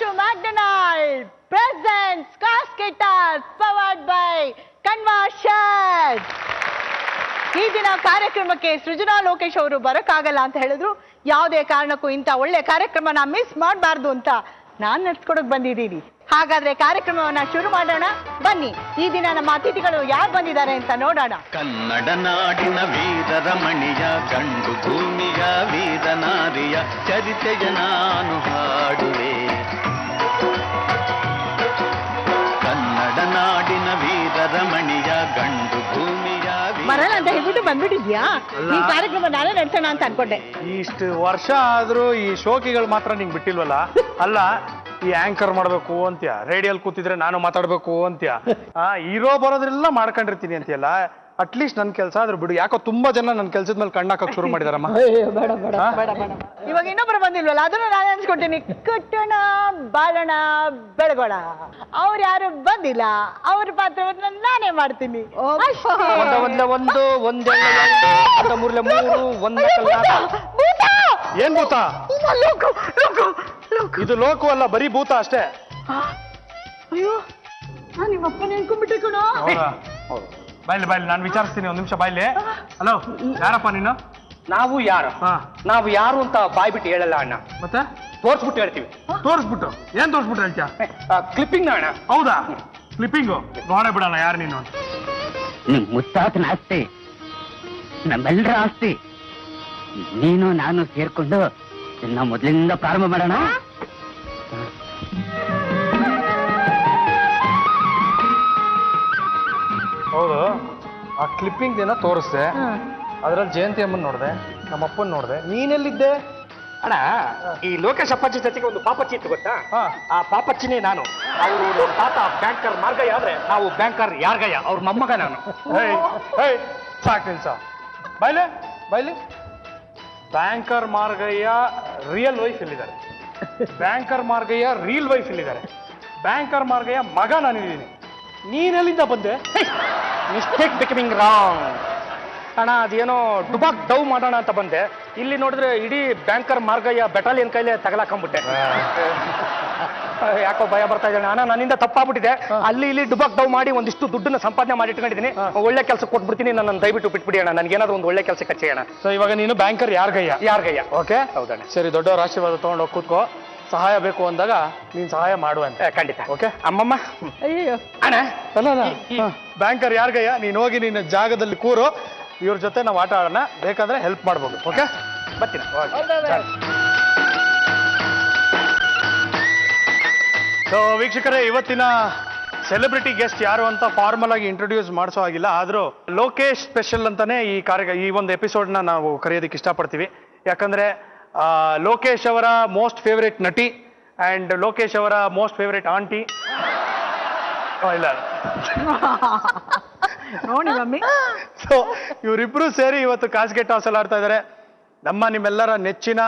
to McDonald's presents Casketas powered by Conversion. ಈ ದಿನ ಕಾರ್ಯಕ್ರಮಕ್ಕೆ ಸೃಜನಾ ಲೋಕೇಶ್ ಅವರು ಬರಕ್ಕಾಗಲ್ಲ ಅಂತ ಹೇಳಿದ್ರು. ಯಾವುದೇ ಕಾರಣಕ್ಕೂ ಇಂಥ ಒಳ್ಳೆ ಕಾರ್ಯಕ್ರಮನ ಮಿಸ್ ಮಾಡಬಾರ್ದು ಅಂತ ನಾನು ನಡ್ಸ್ಕೊಡಕ್ ಬಂದಿದ್ದೀನಿ. ಹಾಗಾದ್ರೆ ಕಾರ್ಯಕ್ರಮವನ್ನ ಶುರು ಮಾಡೋಣ ಬನ್ನಿ. ಈ ದಿನ ನಮ್ಮ ಅತಿಥಿಗಳು ಯಾರು ಬಂದಿದ್ದಾರೆ ಅಂತ ನೋಡೋಣ. ಕನ್ನಡ ನಾಡಿನ ವೀರರಮಣಿಯ ಗಂಡು ಭೂಮಿಯ ವೀರನಾರಿಯ ಚರಿತೆಯ ನಾನು ಹಾಡುವೆ. ಕನ್ನಡ ನಾಡಿನ ವೀರರಮಣಿಯ ಗಂಡು ಭೂಮಿಯ ಬರಲ್ಲ ಅಂತ ಹೇಳ್ಬಿಟ್ಟು ಬಂದ್ಬಿಟ್ಟಿದ್ಯಾ? ಈ ಕಾರ್ಯಕ್ರಮ ನಾನೇ ನಡೆಸೋಣ ಅಂತ ಅನ್ಕೊಂಡೆ. ಇಷ್ಟು ವರ್ಷ ಆದ್ರೂ ಈ ಶೋಕಿಗಳು ಮಾತ್ರ ನಿಂಗೆ ಬಿಟ್ಟಿಲ್ವಲ್ಲ. ಅಲ್ಲ, ಈ ಆಂಕರ್ ಮಾಡ್ಬೇಕು ಅಂತ್ಯ, ರೇಡಿಯೋಲ್ ಕೂತಿದ್ರೆ ನಾನು ಮಾತಾಡ್ಬೇಕು ಅಂತ್ಯ, ಹೀರೋ ಬರೋದ್ರೆಲ್ಲ ಮಾಡ್ಕೊಂಡಿರ್ತೀನಿ ಅಂತೀಯಲ್ಲ. ಅಟ್ಲೀಸ್ಟ್ ನನ್ ಕೆಲಸ ಆದ್ರೂ ಬಿಡು. ಯಾಕೋ ತುಂಬಾ ಜನ ನನ್ ಕೆಲ್ಸದ ಮೇಲೆ ಕಣ್ಣಾಕಕ್ ಶುರು ಮಾಡಿದಾರಮ್ಮ. ಇವಾಗ ಇನ್ನೊಬ್ರು ಬಂದಿಲ್ವಲ್ಲ, ಅದನ್ನ ನಾನು ಅನ್ಸ್ಕೊಳ್ತೀನಿ. ಕಟ್ಟೋಣ ಬಾಳೋಣ ಬೆಳಗೋಣ. ಅವ್ರು ಯಾರು ಬಂದಿಲ್ಲ, ಅವ್ರ ಪಾತ್ರವನ್ನ ನಾನೇ ಮಾಡ್ತೀನಿ. ಏನ್ ಭೂತ? ಇದು ಲೋಕು ಅಲ್ಲ, ಬರೀ ಭೂತ ಅಷ್ಟೇ. ಅಯ್ಯೋ, ನಿಮ್ಮ ಅಪ್ಪನ ಅನ್ಕೊಂಡ್ಬಿಟ್ಟೆ ಕಣೋ. ಬಾಯ್ಲಿ ಬಾಯ್ಲಿ, ನಾನು ವಿಚಾರಿಸ್ತೀನಿ, ಒಂದ್ ನಿಮಿಷ ಬಾಯ್ಲಿ. ಹಲೋ, ಯಾರಪ್ಪ ನೀನು? ನಾವು ಯಾರು? ನಾವು ಯಾರು ಅಂತ ಬಾಯ್ಬಿಟ್ಟು ಹೇಳಲ್ಲ ಅಣ್ಣ, ಮತ್ತೆ ತೋರ್ಸ್ಬಿಟ್ಟು ಹೇಳ್ತೀವಿ. ತೋರಿಸ್ಬಿಟ್ಟು ಏನ್ ತೋರಿಸ್ಬಿಟ್ಟು ಹೇಳ್ತೀಯ? ಕ್ಲಿಪ್ಪಿಂಗ್ ಅಣ್ಣ. ಹೌದಾ? ಕ್ಲಿಪ್ಪಿಂಗು ನೋಡೇ ಬಿಡೋಣ ಯಾರು ನೀನು ಅಂತ. ನಿಮ್ ಮುತ್ತಾತನ ಆಸ್ತಿ ನಮ್ಮೆಲ್ಲರ ಆಸ್ತಿ. ನೀನು ನಾನು ಸೇರ್ಕೊಂಡು ಇನ್ನ ಮೊದಲಿಂದ ಪ್ರಾರಂಭ ಮಾಡೋಣ. ಹೌದು, ಆ ಕ್ಲಿಪ್ಪಿಂಗ್ ಏನೋ ತೋರಿಸ್ದೆ. ಅದ್ರಲ್ಲಿ ಜಯಂತಿ ಅಮ್ಮನ್ ನೋಡ್ದೆ, ನಮ್ಮ ಅಪ್ಪನ್ ನೋಡ್ದೆ. ನೀನೆಲ್ಲಿದ್ದೆ? ಅಣ್ಣ, ಈ ಲೋಕೇಶ್ ಅಪ್ಪಾಜಿ ಜೊತೆಗೆ ಒಂದು ಪಾಪಚ್ಚಿ ಇತ್ತು ಗೊತ್ತಾ? ಆ ಪಾಪಚ್ಚಿನೇ ನಾನು. ಅವರು ನಮ್ಮ ತಾತ ಬ್ಯಾಂಕರ್ ಮಾರ್ಗಯ್ಯ ಆದ್ರೆ ನಾವು ಬ್ಯಾಂಕರ್ ಯಾರ್ಗಯ್ಯ, ಅವ್ರ ಮೊಮ್ಮಗ ನಾನು. ಸಾಕು ನಿಲ್ಸ. ಬಾಯ್ಲೆ ಬಾಯ್ಲಿ. ಬ್ಯಾಂಕರ್ ಮಾರ್ಗಯ್ಯ ರಿಯಲ್ ವೈಫ್ ಎಲ್ಲಿದ್ದಾರೆ? ಬ್ಯಾಂಕರ್ ಮಾರ್ಗಯ್ಯ ರಿಯಲ್ ವೈಫ್ ಎಲ್ಲಿದ್ದಾರೆ? ಬ್ಯಾಂಕರ್ ಮಾರ್ಗಯ್ಯ ಮಗ ನಾನಿದ್ದೀನಿ. ನೀನೆಲ್ಲಿಂದ ಬಂದೆ? ಮಿಸ್ಟೇಕ್ ಬಿಕಮಿಂಗ್ ರಾಂಗ್ ಅಣ್ಣ. ಅದೇನೋ ಡುಬಾಕ್ ಡವ್ ಮಾಡೋಣ ಅಂತ ಬಂದೆ. ಇಲ್ಲಿ ನೋಡಿದ್ರೆ ಇಡೀ ಬ್ಯಾಂಕರ್ ಮಾರ್ಗಯ್ಯ ಬೆಟಾಲಿಯನ್ ಕೈಲೇ ತಗಲಾಕೊಂಡ್ಬಿಟ್ಟೆ. ಯಾಕೋ ಭಯ ಬರ್ತಾ ಇದೆ ಅಣ್ಣ, ನನ್ನಿಂದ ತಪ್ಪಾಗ್ಬಿಟ್ಟಿದೆ. ಅಲ್ಲಿ ಇಲ್ಲಿ ಡುಬಾಕ್ ಡವ್ ಮಾಡಿ ಒಂದಿಷ್ಟು ದುಡ್ಡನ್ನ ಸಂಪಾದನೆ ಮಾಡಿ ಇಟ್ಕೊಂಡಿದ್ದೀನಿ. ಒಳ್ಳೆ ಕೆಲಸ ಕೊಟ್ಬಿಡ್ತೀನಿ, ನನ್ನ ದಯವಿಟ್ಟು ಬಿಟ್ಬಿಡಿ ಅಣ್ಣ. ನನಗೇನಾದ್ರು ಒಂದು ಒಳ್ಳೆ ಕೆಲಸ ಕಚ್ಚಿ ಅಣ್ಣ. ಸೊ ಇವಾಗ ನೀನು ಬ್ಯಾಂಕರ್ ಯಾರ್ಗಯ್ಯ. ಓಕೆ, ಹೌದಣ್ಣ. ಸರಿ, ದೊಡ್ಡವರ ಆಶೀರ್ವಾದ ತಗೊಂಡು ಹೋಗಿ ಕೂತ್ಕೋ. ಸಹಾಯ ಬೇಕು ಅಂದಾಗ ನೀನ್ ಸಹಾಯ ಮಾಡುವಂತೆ. ಖಂಡಿತ. ಓಕೆ ಅಮ್ಮಮ್ಮ. ಅಯ್ಯೋ ಅಣ್ಣ, ಬ್ಯಾಂಕರ್ ಯಾರ್ಗಯ್ಯ, ನೀನ್ ಹೋಗಿ ನಿನ್ನ ಜಾಗದಲ್ಲಿ ಕೂರು. ಇವ್ರ ಜೊತೆ ನಾವು ಆಟ ಆಡೋಣ, ಬೇಕಾದ್ರೆ ಹೆಲ್ಪ್ ಮಾಡ್ಬೋದು. ಓಕೆ, ಬರ್ತೀನಿ. ಸೊ ವೀಕ್ಷಕರೇ, ಇವತ್ತಿನ ಸೆಲೆಬ್ರಿಟಿ ಗೆಸ್ಟ್ ಯಾರು ಅಂತ ಫಾರ್ಮಲ್ ಆಗಿ ಇಂಟ್ರೊಡ್ಯೂಸ್ ಮಾಡಿಸೋ ಆಗಿಲ್ಲ. ಆದ್ರೂ ಲೋಕೇಶ್ ಸ್ಪೆಷಲ್ ಅಂತಾನೆ ಈ ಒಂದು ಎಪಿಸೋಡ್ನ ನಾವು ಕರೆಯೋದಕ್ಕೆ ಇಷ್ಟಪಡ್ತೀವಿ. ಯಾಕಂದ್ರೆ ಲೋಕೇಶ್ ಅವರ ಮೋಸ್ಟ್ ಫೇವ್ರೇಟ್ ನಟಿ ಅಂಡ್ ಲೋಕೇಶ್ ಅವರ ಮೋಸ್ಟ್ ಫೇವ್ರೇಟ್ ಆಂಟಿ. ಇಲ್ಲ ನೋಡಿ ಮಮ್ಮಿ. ಸೊ ಇವರಿಬ್ರು ಸೇರಿ ಇವತ್ತು ಕಾಸ್ಗೆ ಟಾಸ್ ಅಲ್ಲಿ ಆಡ್ತಾ ಇದ್ದಾರೆ. ನಿಮ್ಮೆಲ್ಲರ ನೆಚ್ಚಿನ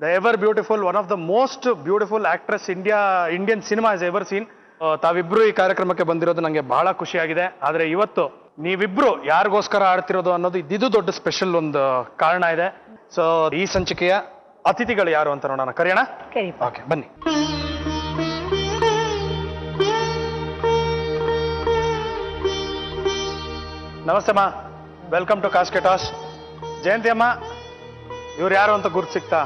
the ever beautiful, one of the most beautiful actress Indian cinema is ever seen. ತಾವಿಬ್ರು ಈ ಕಾರ್ಯಕ್ರಮಕ್ಕೆ ಬಂದಿರೋದು ನಂಗೆ ಬಹಳ ಖುಷಿಯಾಗಿದೆ. ಆದ್ರೆ ಇವತ್ತು ನೀವಿಬ್ರು ಯಾರಿಗೋಸ್ಕರ ಆಡ್ತಿರೋದು ಅನ್ನೋದು ಇದು ದೊಡ್ಡ ಸ್ಪೆಷಲ್ ಒಂದು ಕಾರಣ ಇದೆ. ಸೊ ಈ ಸಂಚಿಕೆಯ ಅತಿಥಿಗಳು ಯಾರು ಅಂತ ನೋಡೋಣ. ಕರೆಯೋಣ? ಓಕೆ, ಬನ್ನಿ. ನಮಸ್ತೆ ಅಮ್ಮ, ವೆಲ್ಕಮ್ ಟು ಕಾಸ್ಕೆ ಟಾಸ್. ಜಯಂತಿ ಅಮ್ಮ, ಇವ್ರು ಯಾರು ಅಂತ ಗುರ್ತು ಸಿಗ್ತಾ?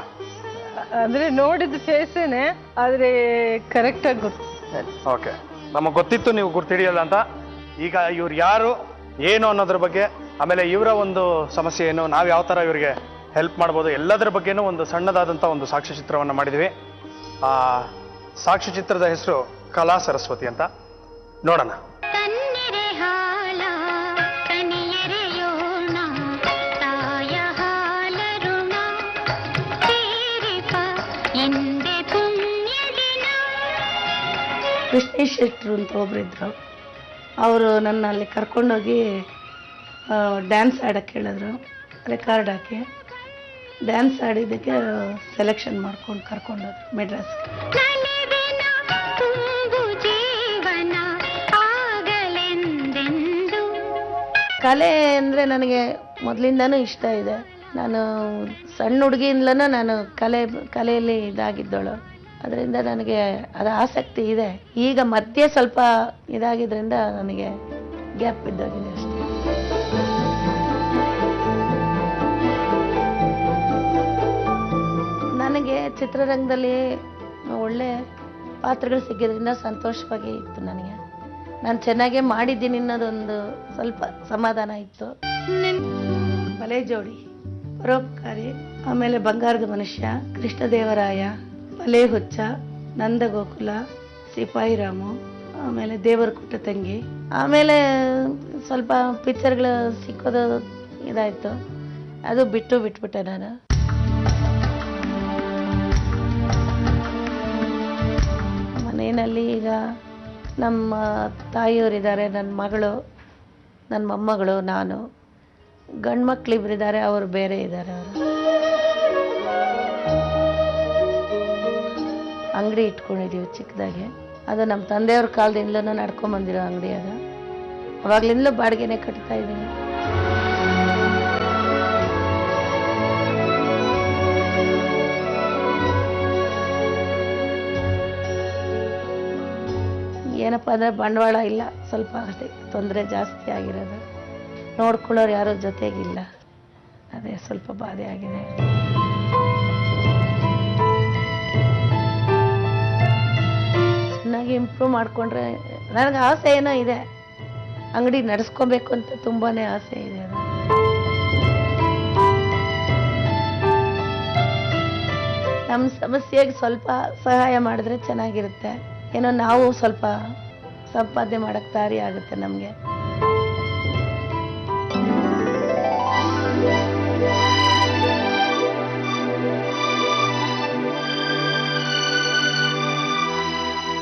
ಅಂದ್ರೆ ನೋಡಿದ ಫೇಸೇನೆ, ಆದ್ರೆ ಕರೆಕ್ಟ್ ಆಗಿ ಗೊತ್ತು. ಓಕೆ, ನಮಗೆ ಗೊತ್ತಿತ್ತು ನೀವು ಗುರ್ತಿಡಿಯಲ್ಲ ಅಂತ. ಈಗ ಇವ್ರು ಯಾರು ಏನು ಅನ್ನೋದ್ರ ಬಗ್ಗೆ, ಆಮೇಲೆ ಇವರ ಒಂದು ಸಮಸ್ಯೆ ಏನು, ನಾವು ಯಾವ ಥರ ಇವರಿಗೆ ಹೆಲ್ಪ್ ಮಾಡ್ಬೋದು, ಎಲ್ಲದರ ಬಗ್ಗೆನೂ ಒಂದು ಸಣ್ಣದಾದಂಥ ಒಂದು ಸಾಕ್ಷ್ಯಚಿತ್ರವನ್ನು ಮಾಡಿದ್ವಿ. ಆ ಸಾಕ್ಷ್ಯಚಿತ್ರದ ಹೆಸರು ಕಲಾ ಸರಸ್ವತಿ ಅಂತ. ನೋಡೋಣ. ಕೃಷ್ಣೇಶ್ ಶೆಟ್ಟರು ಅಂತ ಒಬ್ಬರಿದ್ರು. ಅವರು ನನ್ನ ಅಲ್ಲಿ ಕರ್ಕೊಂಡೋಗಿ ಡ್ಯಾನ್ಸ್ ಆಡೋಕ್ಕೆ ಹೇಳಿದ್ರು. ರೆಕಾರ್ಡ್ ಹಾಕಿ ಡ್ಯಾನ್ಸ್ ಆಡಿದ್ದಕ್ಕೆ ಸೆಲೆಕ್ಷನ್ ಮಾಡ್ಕೊಂಡು ಕರ್ಕೊಂಡೋದ್ರು ಮೆಡ್ರಾಸ್ಗೆ. ಕಲೆ ಅಂದರೆ ನನಗೆ ಮೊದಲಿಂದನೂ ಇಷ್ಟ ಇದೆ. ನಾನು ಸಣ್ಣ ಹುಡುಗಿಯಿಂದಲೂ ನಾನು ಕಲೆಯಲ್ಲಿ ಇದಾಗಿದ್ದಳು. ಅದರಿಂದ ನನಗೆ ಅದು ಆಸಕ್ತಿ ಇದೆ. ಈಗ ಮಧ್ಯೆ ಸ್ವಲ್ಪ ಇದಾಗಿದ್ರಿಂದ ನನಗೆ ಗ್ಯಾಪ್ ಬಿದ್ದೋಗಿದೆ ಅಷ್ಟೇ. ನನಗೆ ಚಿತ್ರರಂಗದಲ್ಲಿ ಒಳ್ಳೆ ಪಾತ್ರಗಳು ಸಿಕ್ಕಿದ್ರಿಂದ ಸಂತೋಷವಾಗಿ ಇತ್ತು. ನನಗೆ ನಾನು ಚೆನ್ನಾಗೇ ಮಾಡಿದ್ದೀನಿ ಅನ್ನೋದೊಂದು ಸ್ವಲ್ಪ ಸಮಾಧಾನ ಇತ್ತು. ಬಲೆ ಜೋಡಿ, ಪರೋಪಕಾರಿ, ಆಮೇಲೆ ಬಂಗಾರದ ಮನುಷ್ಯ, ಕೃಷ್ಣದೇವರಾಯ, ಬಲೆ ಹುಚ್ಚ, ನಂದಗೋಕುಲ, ಸಿಪಾಯಿ ರಾಮು, ಆಮೇಲೆ ದೇವರ ಕುಟ್ಟ ತಂಗಿ, ಆಮೇಲೆ ಸ್ವಲ್ಪ ಪಿಕ್ಚರ್ಗಳು ಸಿಕ್ಕೋದು ಇದಾಯಿತು. ಅದು ಬಿಟ್ಬಿಟ್ಟೆ ನಾನು. ಮನೆಯಲ್ಲಿ ಈಗ ನಮ್ಮ ತಾಯಿಯವರಿದ್ದಾರೆ, ನನ್ನ ಮಗಳು, ನನ್ನ ಮೊಮ್ಮಗಳು, ನಾನು. ಗಂಡು ಮಕ್ಕಳಿಬ್ಬರಿದ್ದಾರೆ, ಅವರು ಬೇರೆ ಇದ್ದಾರೆ. ಅವರು ಅಂಗಡಿ ಇಟ್ಕೊಂಡಿದ್ದೀವಿ ಚಿಕ್ಕದಾಗಿ. ಅದು ನಮ್ಮ ತಂದೆಯವ್ರ ಕಾಲದಿಂದಲೂ ನಡ್ಕೊಂಬಂದಿರೋ ಅಂಗಡಿ. ಅದು ಅವಾಗ್ಲಿಂದಲೂ ಬಾಡಿಗೆನೆ ಕಟ್ತಾ ಇದ್ದೀನಿ. ಏನಪ್ಪ ಅಂದರೆ ಬಂಡವಾಳ ಇಲ್ಲ, ಸ್ವಲ್ಪ ಅದೇ ತೊಂದರೆ ಜಾಸ್ತಿ ಆಗಿರೋದು. ನೋಡ್ಕೊಳ್ಳೋರು ಯಾರೋ ಜೊತೆಗಿಲ್ಲ, ಅದೇ ಸ್ವಲ್ಪ ಬಾಧೆ ಆಗಿದೆ. ಚೆನ್ನಾಗಿ ಇಂಪ್ರೂವ್ ಮಾಡಿಕೊಂಡ್ರೆ ನನಗೆ ಆಸೆ ಏನೋ ಇದೆ, ಅಂಗಡಿ ನಡೆಸ್ಕೊಬೇಕು ಅಂತ ತುಂಬಾ ಆಸೆ ಇದೆ. ಅದು ನಮ್ಮ ಸಮಸ್ಯೆಗೆ ಸ್ವಲ್ಪ ಸಹಾಯ ಮಾಡಿದ್ರೆ ಚೆನ್ನಾಗಿರುತ್ತೆ. ಏನೋ ನಾವು ಸ್ವಲ್ಪ ಸಂಪಾದನೆ ಮಾಡಕ್ಕೆ ದಾರಿ ಆಗುತ್ತೆ ನಮಗೆ.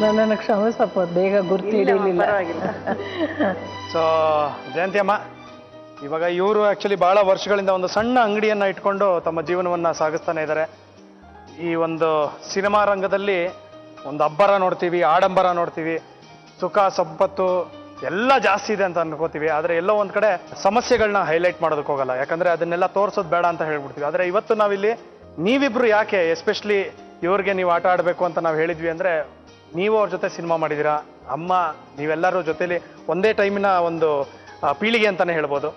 ನನ್ನನ್ನು ಕ್ಷಮಿಸಪ್ಪ, ಬೇಗ ಗುರ್ತು ಹಿಡಿಯಲಿಲ್ಲ. ಸೊ ಜಯಂತಿ ಅಮ್ಮ, ಇವಾಗ ಇವರು ಆ್ಯಕ್ಚುಲಿ ಭಾಳ ವರ್ಷಗಳಿಂದ ಒಂದು ಸಣ್ಣ ಅಂಗಡಿಯನ್ನು ಇಟ್ಕೊಂಡು ತಮ್ಮ ಜೀವನವನ್ನು ಸಾಗಿಸ್ತಾನೆ ಇದ್ದಾರೆ. ಈ ಒಂದು ಸಿನಿಮಾ ರಂಗದಲ್ಲಿ ಒಂದು ಅಬ್ಬರ ನೋಡ್ತೀವಿ, ಆಡಂಬರ ನೋಡ್ತೀವಿ, ಸುಖ ಸಂಪತ್ತು ಎಲ್ಲ ಜಾಸ್ತಿ ಇದೆ ಅಂತ ಅನ್ಕೋತೀವಿ. ಆದರೆ ಎಲ್ಲೋ ಒಂದು ಕಡೆ ಸಮಸ್ಯೆಗಳನ್ನ ಹೈಲೈಟ್ ಮಾಡೋದಕ್ಕೆ ಹೋಗಲ್ಲ, ಯಾಕಂದರೆ ಅದನ್ನೆಲ್ಲ ತೋರಿಸೋದು ಬೇಡ ಅಂತ ಹೇಳ್ಬಿಡ್ತೀವಿ. ಆದರೆ ಇವತ್ತು ನಾವಿಲ್ಲಿ ನೀವಿಬ್ರು ಯಾಕೆ ಎಸ್ಪೆಷಲಿ ಇವ್ರಿಗೆ ನೀವು ಆಟ ಆಡಬೇಕು ಅಂತ ನಾವು ಹೇಳಿದ್ವಿ ಅಂದರೆ, ನೀವು ಅವ್ರ ಜೊತೆ ಸಿನಿಮಾ ಮಾಡಿದ್ದೀರಾ, ಅಮ್ಮ ನೀವೆಲ್ಲರೂ ಜೊತೆಲಿ ಒಂದೇ ಟೈಮಿನ ಒಂದು ಪೀಳಿಗೆ ಅಂತಲೇ ಹೇಳ್ಬೋದು.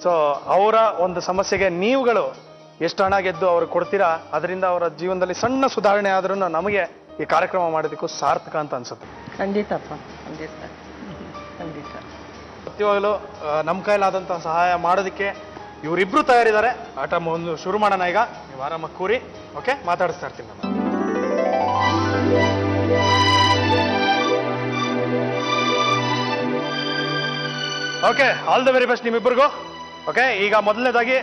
ಸೊ ಅವರ ಒಂದು ಸಮಸ್ಯೆಗೆ ನೀವುಗಳು ಎಷ್ಟು ಹಣ ಗೆದ್ದು ಅವ್ರಿಗೆ ಕೊಡ್ತೀರಾ, ಅದರಿಂದ ಅವರ ಜೀವನದಲ್ಲಿ ಸಣ್ಣ ಸುಧಾರಣೆ ಆದ್ರೂ ನಮಗೆ ಈ ಕಾರ್ಯಕ್ರಮ ಮಾಡೋದಕ್ಕೂ ಸಾರ್ಥಕ ಅಂತ ಅನ್ಸುತ್ತೆ. ಖಂಡಿತಪ್ಪ, ಖಂಡಿತ ಖಂಡಿತ. ಸತ್ಯವಾಗಲೂ ನಮ್ಮ ಕೈಲಾದಂತಹ ಸಹಾಯ ಮಾಡೋದಕ್ಕೆ ಇವರಿಬ್ರು ತಯಾರಿದ್ದಾರೆ. ಆಟ ಒಂದು ಶುರು ಮಾಡೋಣ ಈಗ. ನೀವು ಆರಾಮಾಗಿ ಕೂರಿ, ಓಕೆ? ಮಾತಾಡಿಸ್ತಾ ಇರ್ತೀನಿ ನಾನು. Okay, all the very best ನಿಮ್ಮಿಬ್ಬರಿಗೂ. ಓಕೆ, ಈಗ ಮೊದಲನೇದಾಗಿ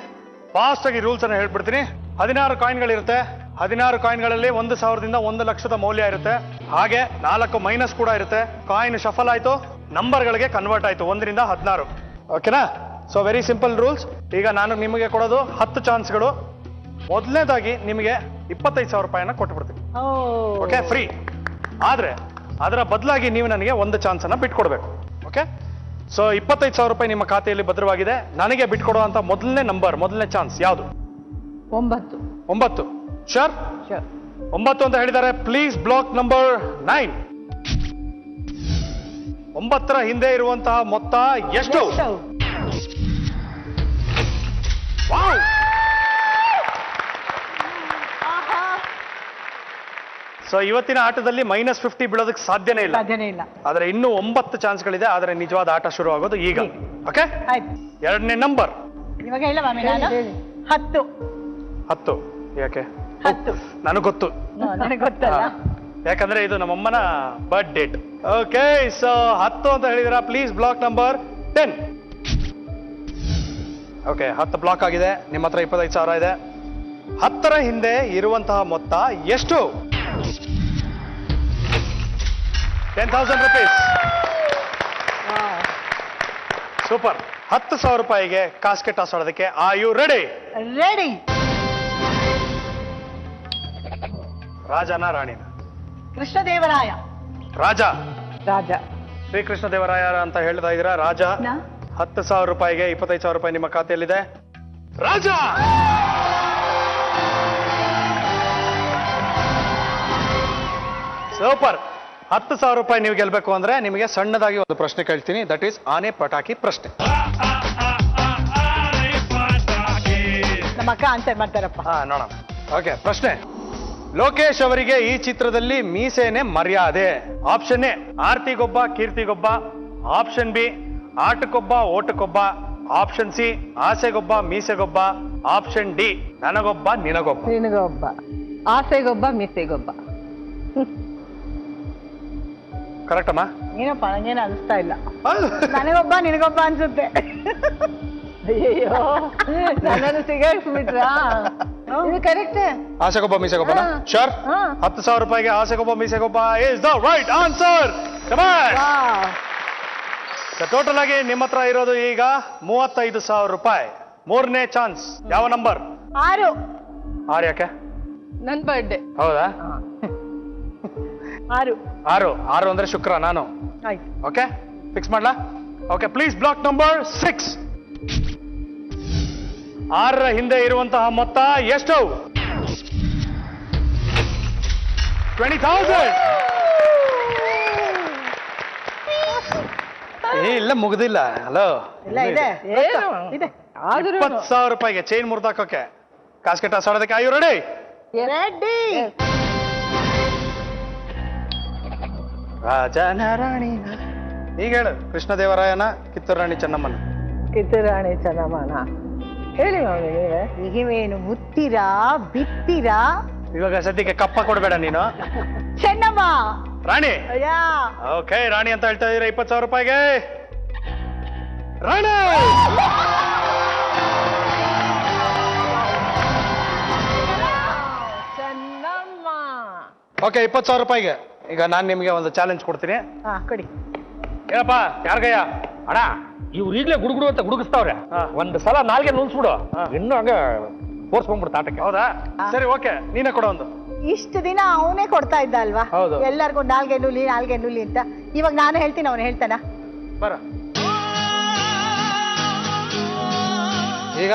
ಫಾಸ್ಟ್ ಆಗಿ ರೂಲ್ಸ್ ಅನ್ನು ಹೇಳ್ಬಿಡ್ತೀನಿ. 16 ಕಾಯಿನ್ಗಳಿರುತ್ತೆ. 16 ಕಾಯಿನ್ಗಳಲ್ಲಿ 1,000ದಿಂದ 1,00,000 ಮೌಲ್ಯ ಇರುತ್ತೆ. ಹಾಗೆ 4 ಮೈನಸ್ ಕೂಡ ಇರುತ್ತೆ. ಕಾಯಿನ್ ಶಫಲ್ ಆಯ್ತು, ನಂಬರ್ಗಳಿಗೆ ಕನ್ವರ್ಟ್ ಆಯ್ತು 1ರಿಂದ 16. ಓಕೆನಾ? So very simple rules. ಈಗ ನಾನು ನಿಮಗೆ ಕೊಡೋದು 10 ಚಾನ್ಸ್ಗಳು. ಮೊದಲನೇದಾಗಿ ನಿಮಗೆ 25,000 ರೂಪಾಯಿನ ಕೊಟ್ಬಿಡ್ತೀನಿ. Okay, free. ಆದ್ರೆ ಅದರ ಬದಲಾಗಿ ನೀವು ನನಗೆ ಒಂದು ಚಾನ್ಸ್ ಅನ್ನ ಬಿಟ್ಕೊಡ್ಬೇಕು. ಓಕೆ, ಸೊ 25,000 ರೂಪಾಯಿ ನಿಮ್ಮ ಖಾತೆಯಲ್ಲಿ ಭದ್ರವಾಗಿದೆ. ನನಗೆ ಬಿಟ್ಕೊಡುವಂತ ಮೊದಲನೇ ನಂಬರ್, ಮೊದಲನೇ ಚಾನ್ಸ್ ಯಾವುದು? 9. 9. ಶೋರ್? 9 ಅಂತ ಹೇಳಿದ್ದಾರೆ. Please block number 9. 9ರ ಹಿಂದೆ ಇರುವಂತಹ ಮೊತ್ತ ಎಷ್ಟು? ವಾವ್! ಸೊ ಇವತ್ತಿನ ಆಟದಲ್ಲಿ -50 ಬೀಳೋದಕ್ಕೆ ಸಾಧ್ಯನೇ ಇಲ್ಲ. ಆದ್ರೆ ಇನ್ನೂ 9 ಚಾನ್ಸ್ಗಳಿದೆ. ಆದ್ರೆ ನಿಜವಾದ ಆಟ ಶುರು ಆಗೋದು ಈಗ. ಓಕೆ, ಎರಡನೇ ನಂಬರ್ ಇವಾಗ ಹೇಳ ಮಾಮಿ. ನಾನು 10. 10. ಯಾಕೆ? 10 ನನಗೆ ಗೊತ್ತು. ನನಗೆ ಗೊತ್ತಲ್ಲ, ಯಾಕಂದ್ರೆ ಇದು ನಮ್ಮಮ್ಮನ ಬರ್ತ್ ಡೇಟ್. ಓಕೆ, ಸೊ 10 ಅಂತ ಹೇಳಿದಿರಾ. Please block number 10. Okay, 10 block ಆಗಿದೆ. ನಿಮ್ಮ ಹತ್ರ 25,000 ಇದೆ. 10ರ ಹಿಂದೆ ಇರುವಂತಹ ಮೊತ್ತ ಎಷ್ಟು? 10,000 rupees. ಸೂಪರ್. 10,000 ರೂಪಾಯಿಗೆ ಕಾಸ್ಕೆಟ್ ಟಾಸ್ ಆಡೋದಕ್ಕೆ ಆರ್ ಯು ರೆಡಿ? ರೆಡಿ. ರಾಜನ ರಾಣಿನ? ಕೃಷ್ಣದೇವರಾಯ. ರಾಜ. ರಾಜ. ಶ್ರೀಕೃಷ್ಣ ದೇವರಾಯ ಅಂತ ಹೇಳ್ತಾ ಇದ್ದೀರಾ. ರಾಜ. 10,000 ರೂಪಾಯಿಗೆ 25,000 ರೂಪಾಯಿ ನಿಮ್ಮ ಖಾತೆಯಲ್ಲಿದೆ. ರಾಜ. ಸೂಪರ್. 10,000 ರೂಪಾಯಿ ನೀವು ಗೆಲ್ಬೇಕು ಅಂದ್ರೆ ನಿಮಗೆ ಸಣ್ಣದಾಗಿ ಒಂದು ಪ್ರಶ್ನೆ ಕೇಳ್ತೀನಿ. ದಟ್ ಈಸ್ ಆನೆ ಪಟಾಕಿ ಪ್ರಶ್ನೆ. ನಮ್ಮ ಅಕ್ಕ ಆನ್ಸರ್ ಮಾಡ್ತಾರಪ್ಪ. ನೋಡೋಣ. ಓಕೆ, ಪ್ರಶ್ನೆ. ಲೋಕೇಶ್ ಅವರಿಗೆ ಈ ಚಿತ್ರದಲ್ಲಿ ಮೀಸೆನೆ ಮರ್ಯಾದೆ. ಆಪ್ಷನ್ ಎ ಆರ್ತಿಗೊಬ್ಬ ಕೀರ್ತಿಗೊಬ್ಬ, ಆಪ್ಷನ್ ಬಿ ಆಟಕ್ಕೊಬ್ಬ ಓಟಕ್ಕೊಬ್ಬ, ಆಪ್ಷನ್ ಸಿ ಆಸೆಗೊಬ್ಬ ಮೀಸೆಗೊಬ್ಬ, ಆಪ್ಷನ್ ಡಿ ನನಗೊಬ್ಬ ನಿನಗೊಬ್ಬ. ನಿನಗೊಬ್ಬ, ಆಸೆಗೊಬ್ಬ ಮೀಸೆಗೊಬ್ಬ. ಕರೆಕ್ಟ್ ಅಮ್ಮ? ಏನಪ್ಪ ನಂಗೇನು ಅನಿಸ್ತಾ ಇಲ್ಲ. ನನಗೊಬ್ಬ ನಿನಗೊಬ್ಬ ಅನ್ಸುತ್ತೆ. ಅಯ್ಯೋ ನನ್ನನ್ನು ಸಿಗಾಕ್ಸ್ಬಿಟ್ರಾ? ಇದು ಕರೆಕ್ಟ್. ಆಸೆಗೊಬ್ಬ ಮೀಸೆಗೊಬ್ಬ. ಶೋರ್? 10,000 ರೂಪಾಯಿಗೆ ಆಸೆಗೊಬ್ಬ ಮೀಸೆಗೊಬ್ಬ is the right answer. Total ಆಗಿ ನಿಮ್ಮ ಹತ್ರ ಇರೋದು ಈಗ 35,000 ರೂಪಾಯಿ. ಮೂರನೇ ಚಾನ್ಸ್. ಯಾವ ನಂಬರ್? 6. 6 ಯಾಕೆ? ನನ್ ಬರ್ಡೇ. ಹೌದಾ? 6. 6 ಅಂದ್ರೆ ಶುಕ್ರ. ನಾನು ಆಯ್ತು. ಓಕೆ, ಫಿಕ್ಸ್ ಮಾಡ್ಲಾ? Okay, please block number 6. 6ರ ಹಿಂದೆ ಇರುವಂತಹ ಮೊತ್ತ ಎಷ್ಟು? 20,000. ಇಲ್ಲ ಮುಗ್ದಿಲ್ಲ. ಹಲೋ, ಇಲ್ಲ ಇದೆ ಇದೆ. 20,000 ರೂಪಾಯಿಗೆ ಚೈನ್ ಮುರ್ದಾಕೋಕೆ ಕಾಸ್ಕೆಟ್ ಆಡೋದಕ್ಕೆ. Are you ready? ರೆಡಿ. ರಾಜನ ರಾಣಿ. ಈಗ ಹೇಳು. ಕೃಷ್ಣದೇವರಾಯನ, ಕಿತ್ತೂರು ರಾಣಿ ಚೆನ್ನಮ್ಮನ? ಕಿತ್ತೂರು ರಾಣಿ ಚೆನ್ನಮ್ಮನ. ಹೇಳಿ ಮಮ್ಮಿ ನೀವೇ. ನೀವೇನು ಮುತ್ತೀರಾ ಬಿತ್ತೀರಾ? ಇವಾಗ ಸದ್ಯಕ್ಕೆ ಕಪ್ಪ ಕೊಡ್ಬೇಡ ನೀನು. ಚೆನ್ನಮ್ಮ ರಾಣಿ. ಅಯ್ಯಾ. ಓಕೆ, ರಾಣಿ ಅಂತ ಹೇಳ್ತಾ ಇದೀರ. 20,000 ರೂಪಾಯಿಗೆ ರಾಣಿ. ಚೆನ್ನಮ್ಮ. ಓಕೆ, 20,000 ರೂಪಾಯಿಗೆ ಈಗ ನಾನು ನಿಮಗೆ ಒಂದು ಚಾಲೆಂಜ್ ಕೊಡ್ತೀನಿ. ಕೊಡಿ. ಏನಪ್ಪ, ಯಾರ್ಗಯ್ಯ? ಅಣ್ಣ ಇವ್ರು ಈಗಲೇ ಗುಡುಗುಡು ಅಂತ ಗುಡುಗಿಸ್ತಾವ್ರೆ. ಹಾ. ಒಂದ್ ಸಲ ನಾಲ್ಗೆ ನುಲ್ಸ್ಬಿಡು, ಇನ್ನು ಹಂಗ ತೋರ್ಸ್ಕೊಂಡ್ಬಿಡ್ತು ಆಟಕ್ಕೆ. ಹೌದಾ? ಸರಿ, ಓಕೆ, ನೀನೇ ಕೊಡೋ ಒಂದು. ಇಷ್ಟು ದಿನ ಅವನೇ ಕೊಡ್ತಾ ಇದ್ದ ಅಲ್ವಾ? ಹೌದು. ಎಲ್ಲರಿಗೂ ನಾಲ್ಗೆ ನುಲಿ ಅಂತ. ಇವಾಗ ನಾನು ಹೇಳ್ತೀನಿ, ಅವನು ಹೇಳ್ತಾನ? ಬರ. ಈಗ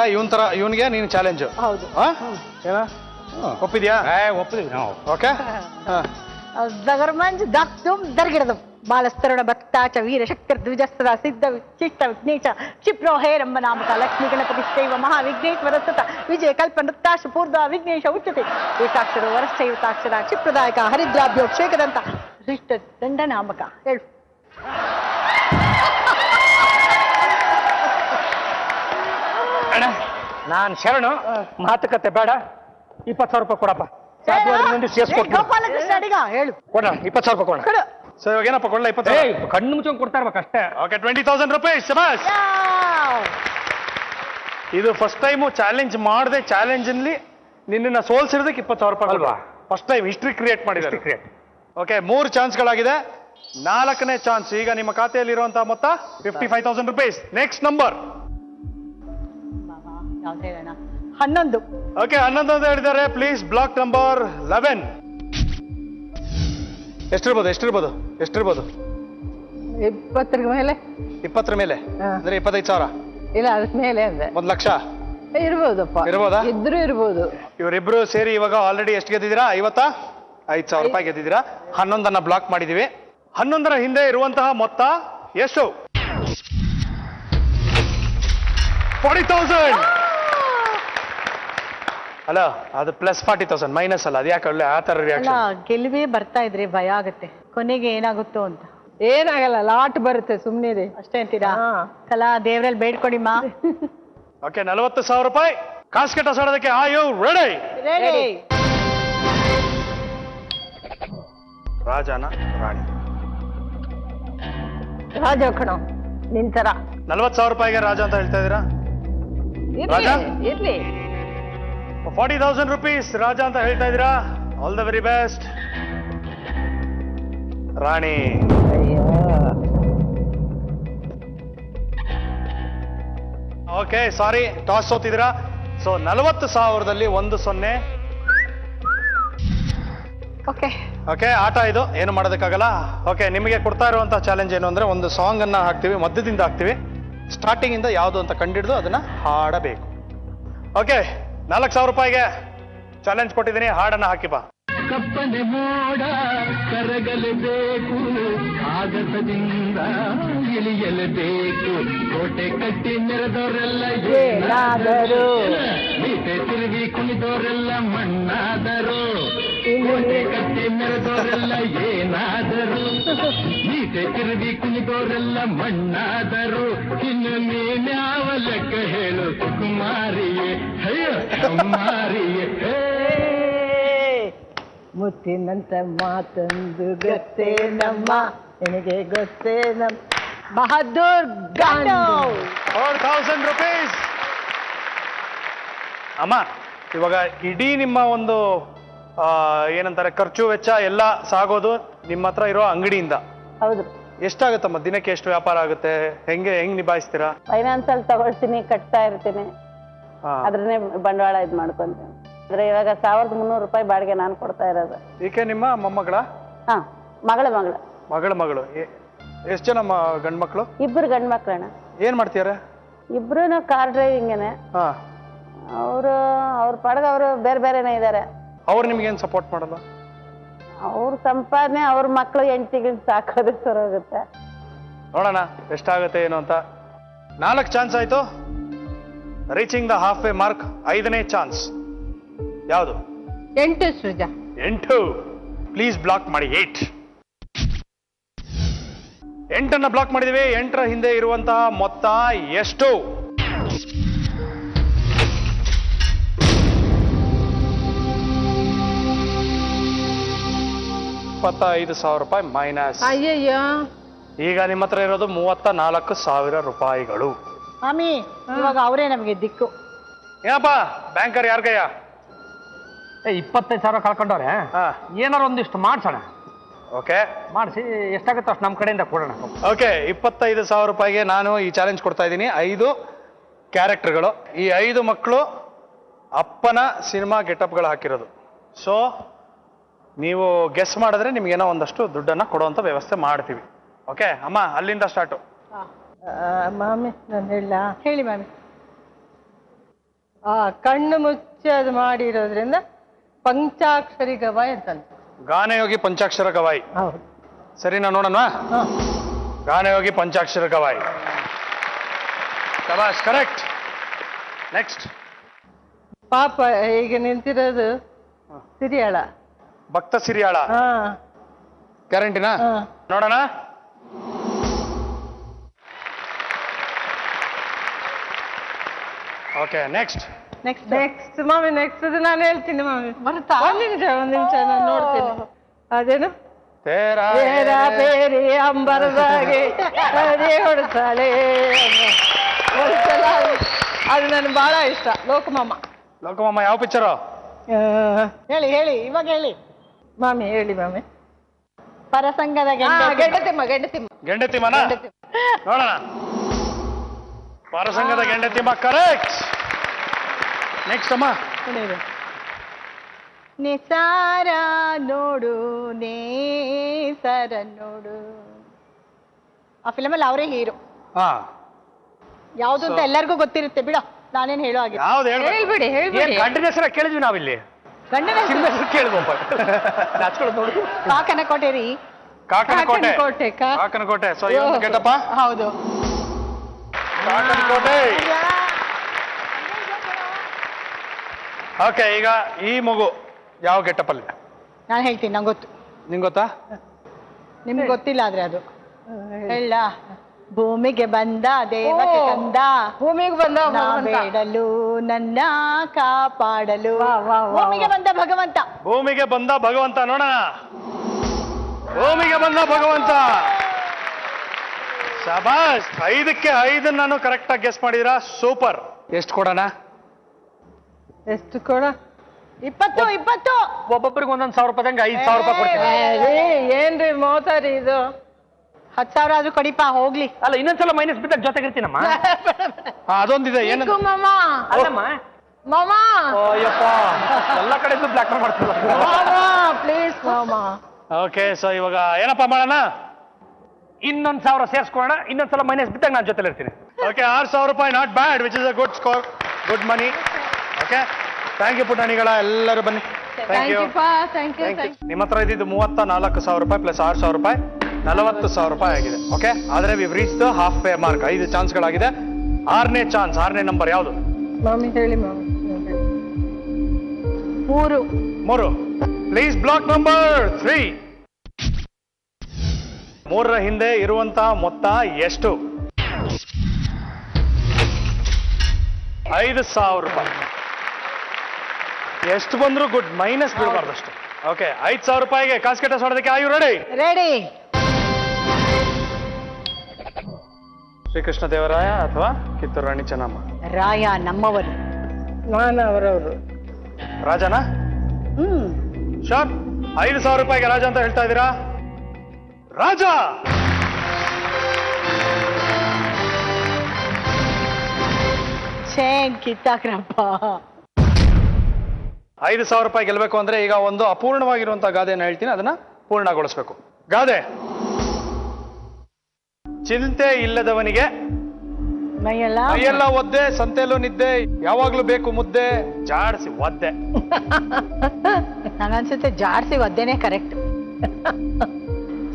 ಇವನ್ಗೆ ನೀನು ಚಾಲೆಂಜ್. ಹೌದು. ಏನ ಒಪ್ಪಿದ್ಯಾ? ಒಪ್ಪಿದೀವಿ ನಾವು. ಓಕೆ. ಜಗರ್ಮಂಜ್ ದಕ್ತುಂ ದರ್ಗಿಡದಂ ಬಾಲಸ್ತರುಣ ಭಕ್ತಾಚ ವೀರ ಶಕ್ತಿರ್ ದ್ವಿಜಸ್ತ್ರ ಸಿದ್ಧ ಶಿಷ್ಟ ವಿಘ್ನೇಶ ಕ್ಷಿಪ್ರೋ ಹೇರಂಬ ನಾಮಕ ಲಕ್ಷ್ಮೀ ಗಣಪತಿ ಶೈವ ಮಹಾವಿಘ್ನೇಶ್ವರ ಸುತ ವಿಜಯ ಕಲ್ಪ ನೃತ್ತಾಶ ಪೂರ್ಧ ವಿಘ್ನೇಶ ಉಚ್ಯತೆ ಏಕಾಕ್ಷರ ವರಶ್ಚೈವತಾಕ್ಷರ ಕ್ಷಿಪ್ರದಾಯಕ ಹರಿದ್ರಾಭ್ಯೋಕ್ಷೇಕದಂತ ಹೃಷ್ಟ ದಂಡ ನಾಮಕ. ಹೇಳು. ಅಣ್ಣ ನಾನ್ ಶರಣು, ಮಾತುಕತೆ ಬೇಡ. 20,000 ರೂಪಾಯಿ ಕೊಡಪ್ಪ. ಗೋಪಾಲಕೃಷ್ಣ ಅಡಿಗ ಹೇಳು. ಕೊಡ 20,000 ರೂಪಾಯಿ ಕೊಡ. ಕೊಡು. ಸೊ ಇವಾಗ ಏನಪ್ಪ ಕೊಡ್ಲ? 20,000 ಕಣ್ಣು ಮುಚ್ಕೊಂಡು ಕೊಡ್ತಾ ಇರ್ಬೇಕು ಅಷ್ಟೇ. ಓಕೆ, 20,000 ರೂಪಾಯಿ. ಶಬಾಸ್. ಇದು ಫಸ್ಟ್ ಟೈಮು ಚಾಲೆಂಜ್ ಮಾಡದೆ, ಚಾಲೆಂಜ್ ಅಲ್ಲಿ ನಿನ್ನ ಸೋಲ್ಸಿರೋದಕ್ಕೆ 20,000 ರೂಪಾಯಿ ಅಲ್ವಾ? ಫಸ್ಟ್ ಟೈಮ್ ಹಿಸ್ಟ್ರಿ ಕ್ರಿಯೇಟ್ ಮಾಡಿದ್ದಾರೆ. ಕ್ರಿಯೇಟ್. ಓಕೆ, 3 ಚಾನ್ಸ್ಗಳಾಗಿದೆ. 4ನೇ ಚಾನ್ಸ್. ಈಗ ನಿಮ್ಮ ಖಾತೆಯಲ್ಲಿ ಇರುವಂತಹ ಮೊತ್ತ 55,000 ರೂಪೀಸ್. ನೆಕ್ಸ್ಟ್ ನಂಬರ್ ಯಾವ್ದು ಹೇಳೋಣ? 11. ಓಕೆ, 11 ಅಂತ ಹೇಳಿದ್ದಾರೆ. Please block number 11. ಎಷ್ಟಿರ್ಬೋದು? 20ರ ಮೇಲೆ. 20ರ ಮೇಲೆ ಅಂದ್ರೆ 25,000. ಇಲ್ಲ, ಅದಕ್ಕೆ ಮೇಲೆ ಅಂದ್ರೆ 1 ಲಕ್ಷ ಇರ್ಬೋದಪ್ಪ. ಇರ್ಬೋದಾ? ಇದ್ರು ಇರ್ಬೋದು. ಇವರಿಬ್ರು ಸೇರಿ ಇವಾಗ ಆಲ್ರೆಡಿ ಎಷ್ಟು ಗೆದ್ದಿದ್ದೀರಾ? 55,000 ರೂಪಾಯಿ ಗೆದ್ದಿದ್ದೀರಾ. 11 ಬ್ಲಾಕ್ ಮಾಡಿದೀವಿ. 11ರ ಹಿಂದೆ ಇರುವಂತಹ ಮೊತ್ತ ಎಷ್ಟು? 40,000. ಅಲ್ಲ, ಅದು ಪ್ಲಸ್ 40,000 ಮೈನಸ್ ಅಲ್ಲ. ಅದು ಯಾಕೆ ಒಳ್ಳೆ ಆ ತರ ಅಲ್ಲ, ರಿಯಾಕ್ಷನ್? ಗೆಲುವೇ ಬರ್ತಾ ಇದ್ರೆ ಭಯ ಆಗುತ್ತೆ, ಕೊನೆಗೆ ಏನಾಗುತ್ತೋ ಅಂತ. ಏನಾಗಲ್ಲ, ಲಾಟ್ ಬರುತ್ತೆ, ಸುಮ್ಮನೆ ಅಷ್ಟೇ ಅಂತೀರಾ? ಕಲಾ ದೇವ್ರಲ್ಲಿ ಬೇಡ್ಕೊಡಿಮ್ಮ. ಓಕೆ, 40,000 ರೂಪಾಯಿ ಕಾಸ್ಕೆಟ್ ಆಡೋದಕ್ಕೆ. ಆ ಯು ರೆಡಿ? ರೆಡಿ. ರಾಜನ ರಾಣಿ. ರಾಜ ಕಣ ನಿಂತರ. 40,000 ರೂಪಾಯಿಗೆ ರಾಜ ಅಂತ ಹೇಳ್ತಾ ಇದ್ದೀರಾ? ರಾಜ? ಇರ್ಲಿ. 40,000 ರೂಪೀಸ್ ರಾಜ ಅಂತ ಹೇಳ್ತಾ ಇದ್ದೀರಾ? All the very best. ರಾಣಿ. ಓಕೆ, ಸಾರಿ, ಟಾಸ್ ಸೋತಿದ್ದೀರಾ. ಸೊ 40,000ದಲ್ಲಿ 1-0. ಓಕೆ. ಓಕೆ, ಆಟ ಇದು, ಏನು ಮಾಡೋದಕ್ಕಾಗಲ್ಲ. ಓಕೆ, ನಿಮಗೆ ಕೊಡ್ತಾ ಇರುವಂತಹ ಚಾಲೆಂಜ್ ಏನು ಅಂದ್ರೆ, ಒಂದು ಸಾಂಗ್ ಅನ್ನ ಹಾಕ್ತಿವಿ, ಮಧ್ಯದಿಂದ ಹಾಕ್ತಿವಿ. ಸ್ಟಾರ್ಟಿಂಗ್ ಇಂದ ಯಾವುದು ಅಂತ ಕಂಡಿಡಿದು ಅದನ್ನ ಹಾಡಬೇಕು. ಓಕೆ, 4,000 ರೂಪಾಯಿಗೆ ಚಾಲೆಂಜ್ ಕೊಟ್ಟಿದ್ದೀನಿ. ಹಾಡನ್ನ ಹಾಕಿಪ್ಪ. ಕಪ್ಪನೆ ಮೋಡ ಕರಗಲೇಬೇಕು, ಆಗಸದಿಂದ ಇಳಿಯಲೇಬೇಕು. ಕೋಟೆ ಕಟ್ಟಿ ಮೆರೆದವರೆಲ್ಲ ಏನಾದರೂ, ಮೀಸೆ ತಿರುಗಿ ಕುಣಿದವರೆಲ್ಲ ಮಣ್ಣಾದರು. ಕೋಟೆ ಕಟ್ಟಿ ಮೆರೆದವರೆಲ್ಲ ಏನಾದರು, ಮೀಸೆ ತಿರುಗಿ ಕುಣಿದವರೆಲ್ಲ ಮಣ್ಣಾದರು. ಇನ್ನು ನೀನ್ಯಾವ ಲೆಕ್ಕ ಹೇಳು ಕುಮಾರಿಯೇ, ಅಯ್ಯೋ ಕುಮಾರಿಯೇ. ಮುತ್ತಿನಂತ ಮಾತೊಂದು ಗೊತ್ತೇ ನಮ್ಮ, ನಿನಗೆ ಗೊತ್ತೇ ನಮ್ಮ ಬಹದ್ದೂರ್ ಗಾಂಡು. 4000 rupees. ಅಮ್ಮ, ಇವಾಗ ಇಡೀ ನಿಮ್ಮ ಒಂದು ಏನಂತಾರೆ ಖರ್ಚು ವೆಚ್ಚ ಎಲ್ಲ ಸಾಗೋದು ನಿಮ್ಮ ಹತ್ರ ಇರೋ ಅಂಗಡಿಯಿಂದ. ಹೌದು, ಎಷ್ಟಾಗುತ್ತಮ್ಮ ದಿನಕ್ಕೆ? ಎಷ್ಟು ವ್ಯಾಪಾರ ಆಗುತ್ತೆ? ಹೆಂಗ್ ನಿಭಾಯಿಸ್ತೀರಾ? ಫೈನಾನ್ಸ್ ಅಲ್ಲಿ ತಗೊಳ್ತೀನಿ, ಕಟ್ತಾ ಇರ್ತೀನಿ, ಅದ್ರನ್ನೇ ಬಂಡವಾಳ ಇದು ಮಾಡ್ಕೊಂತೀನಿ. ಅಂದ್ರೆ ಇವಾಗ 1300 ರೂಪಾಯಿ ಬಾಡಿಗೆ ನಾನು ಕೊಡ್ತಾ ಇರೋದು. ಈಕೆ ನಿಮ್ಮ ಮೊಮ್ಮಗಳ? ಹಾ, ಮಗಳು. ಮಗಳು. ಎಷ್ಟು ಜನ ಗಂಡ್ ಮಕ್ಳು? ಇಬ್ರು ಗಂಡ್ ಮಕ್ಳಣ್ಣ. ಏನ್ ಮಾಡ್ತೀಯಾರ? ಇಬ್ರು ಕಾರ್ ಡ್ರೈವಿಂಗೇನೆ. ಹಾ, ಅವ್ರ ಪಾಡ್ಗೆ ಅವರು ಬೇರೆ ಬೇರೆನೇ ಇದ್ದಾರೆ. ಅವ್ರು ನಿಮ್ಗೇನ್ ಸಪೋರ್ಟ್ ಮಾಡಲ್ಲ? ಅವ್ರ ಸಂಪಾದನೆ ಅವ್ರ ಮಕ್ಳು ಹೆಂಡತಿಗಳು ಸಾಕೋದು ಸರೋಗುತ್ತೆ. ನೋಡೋಣ ಎಷ್ಟಾಗುತ್ತೆ ಏನು ಅಂತ. 4 ಚಾನ್ಸ್ ಆಯ್ತು. Reaching the half way mark. 5ನೇ ಚಾನ್ಸ್ ಯಾವುದು? 8 ಸೃಜಾ. 8. ಪ್ಲೀಸ್ ಬ್ಲಾಕ್ ಮಾಡಿ 8. 8ಅನ್ನ ಬ್ಲಾಕ್ ಮಾಡಿದೀವಿ. 8ರ ಹಿಂದೆ ಇರುವಂತಹ ಮೊತ್ತ ಎಷ್ಟು? 25,000 ರೂಪಾಯಿ ಮೈನಸ್. ಅಯ್ಯಯ್ಯೋ, ಈಗ ನಿಮ್ಮ ಹತ್ರ ಇರೋದು 34,000 ರೂಪಾಯಿಗಳು. ಮಾಮಿ, ಇವಾಗ ಅವರೇ ನಮಗೆ ದಿಕ್ಕು. ಏನಪ್ಪ ಬ್ಯಾಂಕರ್ ಯಾರ್ಗಯ್ಯ? 25,000 ಕಳ್ಕೊಂಡವ್ರೆ. ಏನಾರು ಒಂದಿಷ್ಟು ಮಾಡ್ಸೋಣ. ಓಕೆ, ಮಾಡಿಸಿ ಎಷ್ಟಾಗುತ್ತೋ ಅಷ್ಟು ನಮ್ಮ ಕಡೆಯಿಂದ ಕೊಡೋಣ. ಓಕೆ, 25,000 ರೂಪಾಯಿಗೆ ನಾನು ಈ ಚಾಲೆಂಜ್ ಕೊಡ್ತಾ ಇದ್ದೀನಿ. 5 ಕ್ಯಾರೆಕ್ಟರ್ಗಳು. ಈ 5 ಮಕ್ಕಳು ಅಪ್ಪನ ಸಿನಿಮಾ ಗೆಟಪ್ಗಳು ಹಾಕಿರೋದು. ಸೊ ನೀವು ಗೆಸ್ ಮಾಡಿದ್ರೆ ನಿಮ್ಗೇನೋ ಒಂದಷ್ಟು ದುಡ್ಡನ್ನ ಕೊಡುವಂತ ವ್ಯವಸ್ಥೆ ಮಾಡ್ತೀವಿ. ಓಕೆ ಅಮ್ಮ, ಅಲ್ಲಿಂದ ಸ್ಟಾರ್ಟು. ಮಾಮಿ ನಾನು ಹೇಳಿ ಮಾಮಿ. ಕಣ್ಣು ಮುಚ್ಚಿ ಅದು ಮಾಡಿರೋದ್ರಿಂದ ಪಂಚಾಕ್ಷರಿ ಗವಾಯಿ ಅಂತಂತ. ಗಾನಯೋಗಿ ಪಂಚಾಕ್ಷರ ಗವಾಯಿ. ಹೌದು, ಸರಿನಾ? ನೋಡೋಣ. ಗಾನಯೋಗಿ ಪಂಚಾಕ್ಷರ ಗವಾಯಿ. ಶಬಾಷ್, ಕರೆಕ್ಟ್. ನೆಕ್ಸ್ಟ್. ಪಾಪ ಈಗ ನಿಂತಿರೋದು ಸಿರಿಯಾಳ. ಭಕ್ತ ಸಿರಿಯಾಳ. ಗ್ಯಾರಂಟಿನಾ? ನೋಡೋಣ. ಓಕೆ, ನೆಕ್ಸ್ಟ್ ಮಾಮಿ. ನೆಕ್ಸ್ಟ್ ನಾನು ಹೇಳ್ತೀನಿ ಮಾಮಿ. ಒಂದ್ ನಿಮಿಷ ನಾನು ನೋಡ್ತೀನಿ. ಅದೇನು ತೇರಾ ಬೇರೆ ಅಂಬರದಾಗೆ ಹೊಡ್ತಾಳೆ. ಒಂದ್ಸಲ ಅದು ನನಗೆ ಬಹಳ ಇಷ್ಟ. ಲೋಕಮಾಮ ಯಾವ ಪಿಕ್ಚರು? ಹೇಳಿ ಇವಾಗ ಹೇಳಿ ಮಾಮಿ. ಹೇಳಿ ಮಾಮಿ. ಪರಸಂಗದ ಗೆಂಡತಿಮ್ಮನ ನೋಡೋಣ. ಪರಸಂಗದ ಗೆಂಡತಿಮ್ಮ ಕರೆಕ್ಟ್. ನೆಕ್ಸ್ಟ್ ಅಮ್ಮ. ನಿಸಾರ ನೋಡು ನೇಸರ ನೋಡು. ಆ ಫಿಲಮಲ್ಲಿ ಅವರೇ ಹೀರೋ. ಯಾವ್ದು ಅಂತ ಎಲ್ಲರಿಗೂ ಗೊತ್ತಿರುತ್ತೆ ಬಿಡ, ನಾನೇನ್ ಹೇಳೋ ಹಾಗೆ. ಯಾವ್ದು ಹೇಳ್ಬಿಡಿ. ಗಂಡನ ಹೆಸರ ಕೇಳಿದ್ವಿ ನಾವಿಲ್ಲಿ. ಗಂಡನ ಕೇಳಿದ್ವಪ್ಪ. ಕಾಕನಕೋಟೆ ರೀ. ಕಾಕನಕೋಟೆ. ಕಾಕನಕೋಟೆ. ಸೊ ಈ ಒಂದು ಗೆಟಪ್ಪ. ಹೌದು, ಕಾಕನಕೋಟೆ. ಓಕೆ, ಈಗ ಈ ಮಗು ಯಾವ ಗೆಟಪ್ ಅಲ್ಲಿ? ನಾನು ಹೇಳ್ತೀನಿ, ನಂಗೆ ಗೊತ್ತು. ನಿಂಗೆ ಗೊತ್ತಾ? ನಿಮ್ಗೆ ಗೊತ್ತಿಲ್ಲ ಆದ್ರೆ ಅದು ಹೇಳ. ಭೂಮಿಗೆ ಬಂದ ದೇವತೆ ಕಂದ, ಭೂಮಿಗೆ ಬಂದ ಬೇಡಲು ನನ್ನ ಕಾಪಾಡಲು. ಭೂಮಿಗೆ ಬಂದ ಭಗವಂತ. ಭೂಮಿಗೆ ಬಂದ ಭಗವಂತ. ನೋಡೋಣ. ಭೂಮಿಗೆ ಬಂದ ಭಗವಂತ. ಶಬಾಷ್. 5ಕ್ಕೆ 5 ನಾನು ಕರೆಕ್ಟ್ ಆಗಿ ಗೆಸ್ ಮಾಡಿದಿರಾ. ಸೂಪರ್. ಎಷ್ಟು ಕೊಡೋಣ? ಎಷ್ಟು ಕೊಡ? 20. ಒಬ್ಬೊಬ್ಬರಿಗೆ 1,000 ರೂಪಾಯಿ 5,000 ರೂಪಾಯಿ ಕೊಡ್ತೀನಿ. ಏನ್ರಿ ಮೋತಾರಿ ಇದು? 10,000 ಆದ್ರೂ ಕಡಿಪ ಹೋಗ್ಲಿ. ಅಲ್ಲ, ಇನ್ನೊಂದ್ಸಲ ಮೈನಸ್ ಬಿದ್ದಾಗ ಜೊತೆಗಿರ್ತೀನಮ್ಮ. ಅದೊಂದಿದೆ. ಏನು ಅಲ್ಲಮ್ಮ ಮಾಮ? ಅಯ್ಯಪ್ಪ, ಎಲ್ಲ ಕಡೆಯಿಂದ ಬ್ಲಾಕ್ ಮಾಡ್ತಿಲ್ಲ. ಪ್ಲೀಸ್ ಮಾಮ. ಓಕೆ, ಸೊ ಇವಾಗ ಏನಪ್ಪ ಮಾಡೋಣ? 1,000 ಸೇರಿಸ್ಕೊಳ್ಳೋಣ. ಇನ್ನೊಂದ್ಸಲ ಮೈನಸ್ ಬಿದ್ದಾಗ ನಾನು ಜೊತೆಲಿ ಇರ್ತೀನಿ. ಓಕೆ, 6,000 ರೂಪಾಯಿ. Not bad, which is a good score, good money. Okay, thank you ಪುಟಾಣಿಗಳ. ಎಲ್ಲರೂ ಬನ್ನಿ. ಥ್ಯಾಂಕ್ ಯು ಥ್ಯಾಂಕ್ ಯು ನಿಮ್ಮ ಹತ್ರ ಇದ್ದಿದ್ದು 34,000 ರೂಪಾಯಿ ಪ್ಲಸ್ 6,000 ರೂಪಾಯಿ 40,000 ರೂಪಾಯಿ ಆಗಿದೆ. ಓಕೆ, ಆದ್ರೆ we reach the half way mark. 5 ಚಾನ್ಸ್ಗಳಾಗಿದೆ. 6ನೇ ಚಾನ್ಸ್, 6ನೇ ನಂಬರ್ ಯಾವುದು? ಮಾಮಿ ಹೇಳಿ ಮಾಮಿ. 3. Please block number 3. 3ರ ಹಿಂದೆ ಇರುವಂತಹ ಮೊತ್ತ ಎಷ್ಟು? 5,000 ರೂಪಾಯಿ. ಎಷ್ಟು ಬಂದ್ರು ಗುಡ್, ಮೈನಸ್ ಬಿಡಬಾರ್ದು ಅಷ್ಟು. ಓಕೆ, 5,000 ರೂಪಾಯಿಗೆ ಕಾಸ್ಕೆಟ ಸೋಡೋದಕ್ಕೆ ಆಯು ರೆಡಿ? ರೆಡಿ. ಶ್ರೀಕೃಷ್ಣ ದೇವರಾಯ ಅಥವಾ ಕಿತ್ತೂರು ರಾಣಿ ಚೆನ್ನಮ್ಮ? ರಾಯ ನಮ್ಮವರು. ನಾನು ಅವರವರು. ರಾಜನಾ? ಶೋರ್. 5,000 ರೂಪಾಯಿಗೆ ರಾಜ ಅಂತ ಹೇಳ್ತಾ ಇದ್ದೀರಾ? ರಾಜ ಕಿತ್ತಾಕ್ರಪ್ಪ. 5,000 ರೂಪಾಯಿ ಗೆಲ್ಲಬೇಕು ಅಂದ್ರೆ ಈಗ ಒಂದು ಅಪೂರ್ಣವಾಗಿರುವಂತಹ ಗಾದೆಯನ್ನು ಹೇಳ್ತೀನಿ, ಅದನ್ನ ಪೂರ್ಣಗೊಳಿಸ್ಬೇಕು. ಗಾದೆ: ಚಿಂತೆ ಇಲ್ಲದವನಿಗೆ ಮೈಯೆಲ್ಲ ಒದ್ದೆ, ಸಂತೆಯಲ್ಲೂ ನಿದ್ದೆ, ಯಾವಾಗ್ಲೂ ಬೇಕು ಮುದ್ದೆ, ಜಾಡಿಸಿ ಒದ್ದೆ. ನಂಗನ್ಸುತ್ತೆ ಜಾಡ್ಸಿ ಒದ್ದೇನೆ ಕರೆಕ್ಟ್.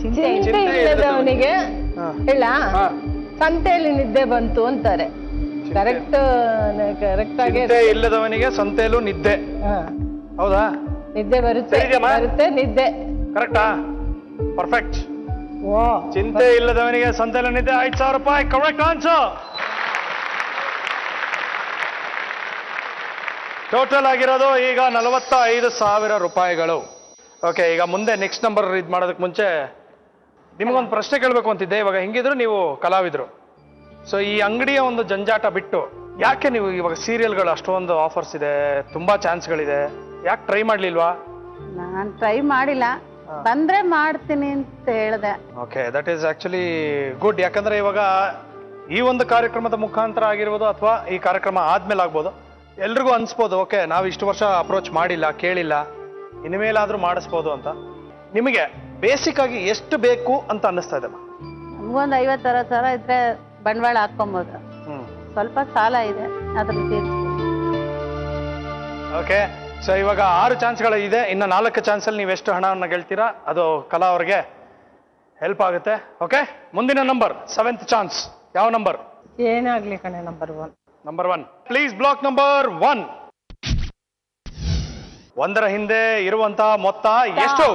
ಚಿಂತೆ ಇಲ್ಲದವನಿಗೆ ಇಲ್ಲ, ಸಂತೆಯಲ್ಲಿ ನಿದ್ದೆ ಬಂತು ಅಂತಾರೆ. ಕರೆಕ್ಟ್ ಆಗಿ ಚಿಂತೆ ಇಲ್ಲದವನಿಗೆ ಸಂತೆಯಲ್ಲೂ ನಿದ್ದೆ. ಹೌದಾ? ನಿದ್ದೆ ಬರುತ್ತೆ, ಸರಿಯಮ್ಮ? ಬರುತ್ತೆ ನಿದ್ದೆ. ಕರೆಕ್ಟಾ? ಪರ್ಫೆಕ್ಟ್. ಓ, ಚಿಂತೆ ಇಲ್ಲದವನಿಗೆ ಸಂತೆಯಲ್ಲೂ ನಿದ್ದೆ. 5,000 ರೂಪಾಯಿ ಕರೆಕ್ಟ್ ಆನ್ಸರ್. ಟೋಟಲ್ ಆಗಿರೋದು ಈಗ 45,000 ರೂಪಾಯಿಗಳು. ಓಕೆ, ಈಗ ಮುಂದೆ ನೆಕ್ಸ್ಟ್ ನಂಬರ್ ಇದು ಮಾಡೋದಕ್ಕೆ ಮುಂಚೆ ನಿಮಗೊಂದು ಪ್ರಶ್ನೆ ಕೇಳಬೇಕು ಅಂತಿದ್ದೆ. ಇವಾಗ ಹೆಂಗಿದ್ರು ನೀವು ಕಲಾವಿದ್ರು, ಸೊ ಈ ಅಂಗಡಿಯ ಒಂದು ಜಂಜಾಟ ಬಿಟ್ಟು ಯಾಕೆ ನೀವು ಇವಾಗ ಸೀರಿಯಲ್ಗಳು ಅಷ್ಟೊಂದು ಆಫರ್ಸ್ ಇದೆ, ತುಂಬಾ ಚಾನ್ಸ್ಗಳಿದೆ, ಯಾಕೆ ಟ್ರೈ ಮಾಡ್ಲಿಲ್ವಾ? ನಾನ್ ಟ್ರೈ ಮಾಡಿಲ್ಲ, ಬಂದ್ರೆ ಮಾಡ್ತೀನಿ ಅಂತ ಹೇಳ್ದೆ. Okay, that is actually good. ಯಾಕಂದ್ರೆ ಇವಾಗ ಈ ಒಂದು ಕಾರ್ಯಕ್ರಮದ ಮುಖಾಂತರ ಆಗಿರ್ಬೋದು ಅಥವಾ ಈ ಕಾರ್ಯಕ್ರಮ ಆದ್ಮೇಲೆ ಆಗ್ಬೋದು, ಎಲ್ರಿಗೂ ಅನ್ಸ್ಬೋದು ಓಕೆ ನಾವು ಇಷ್ಟು ವರ್ಷ ಅಪ್ರೋಚ್ ಮಾಡಿಲ್ಲ, ಕೇಳಿಲ್ಲ, ಇನ್ಮೇಲಾದ್ರೂ ಮಾಡಿಸ್ಬೋದು ಅಂತ. ನಿಮಗೆ ಬೇಸಿಕ್ ಆಗಿ ಎಷ್ಟು ಬೇಕು ಅಂತ ಅನ್ನಿಸ್ತಾ ಇದೆ? ನಮ್ಗೊಂದು 50,000 ಇದ್ರೆ ಬಂಡವಾಳ ಹಾಕೊಬೋದು. ಸ್ವಲ್ಪ ಸಾಲ ಇದೆ, ಅದನ್ನ ತೀರಿಸ್ಬೋದು. ಓಕೆ, ಸೊ ಇವಾಗ 6 ಚಾನ್ಸ್ಗಳು ಇದೆ. ಇನ್ನು 4 ಚಾನ್ಸಲ್ಲಿ ನೀವು ಎಷ್ಟು ಹಣವನ್ನು ಗೆಲ್ತೀರಾ ಅದು ಕಲಾ ಅವರಿಗೆ ಹೆಲ್ಪ್ ಆಗುತ್ತೆ. ಓಕೆ, ಮುಂದಿನ ನಂಬರ್ 7th ಚಾನ್ಸ್. ಯಾವ ನಂಬರ್? ಏನಾಗ್ಲಿ ಕಣೆ, number 1. Number 1. Please block number 1. 1ರ ಹಿಂದೆ ಇರುವಂತಹ ಮೊತ್ತ ಎಷ್ಟು?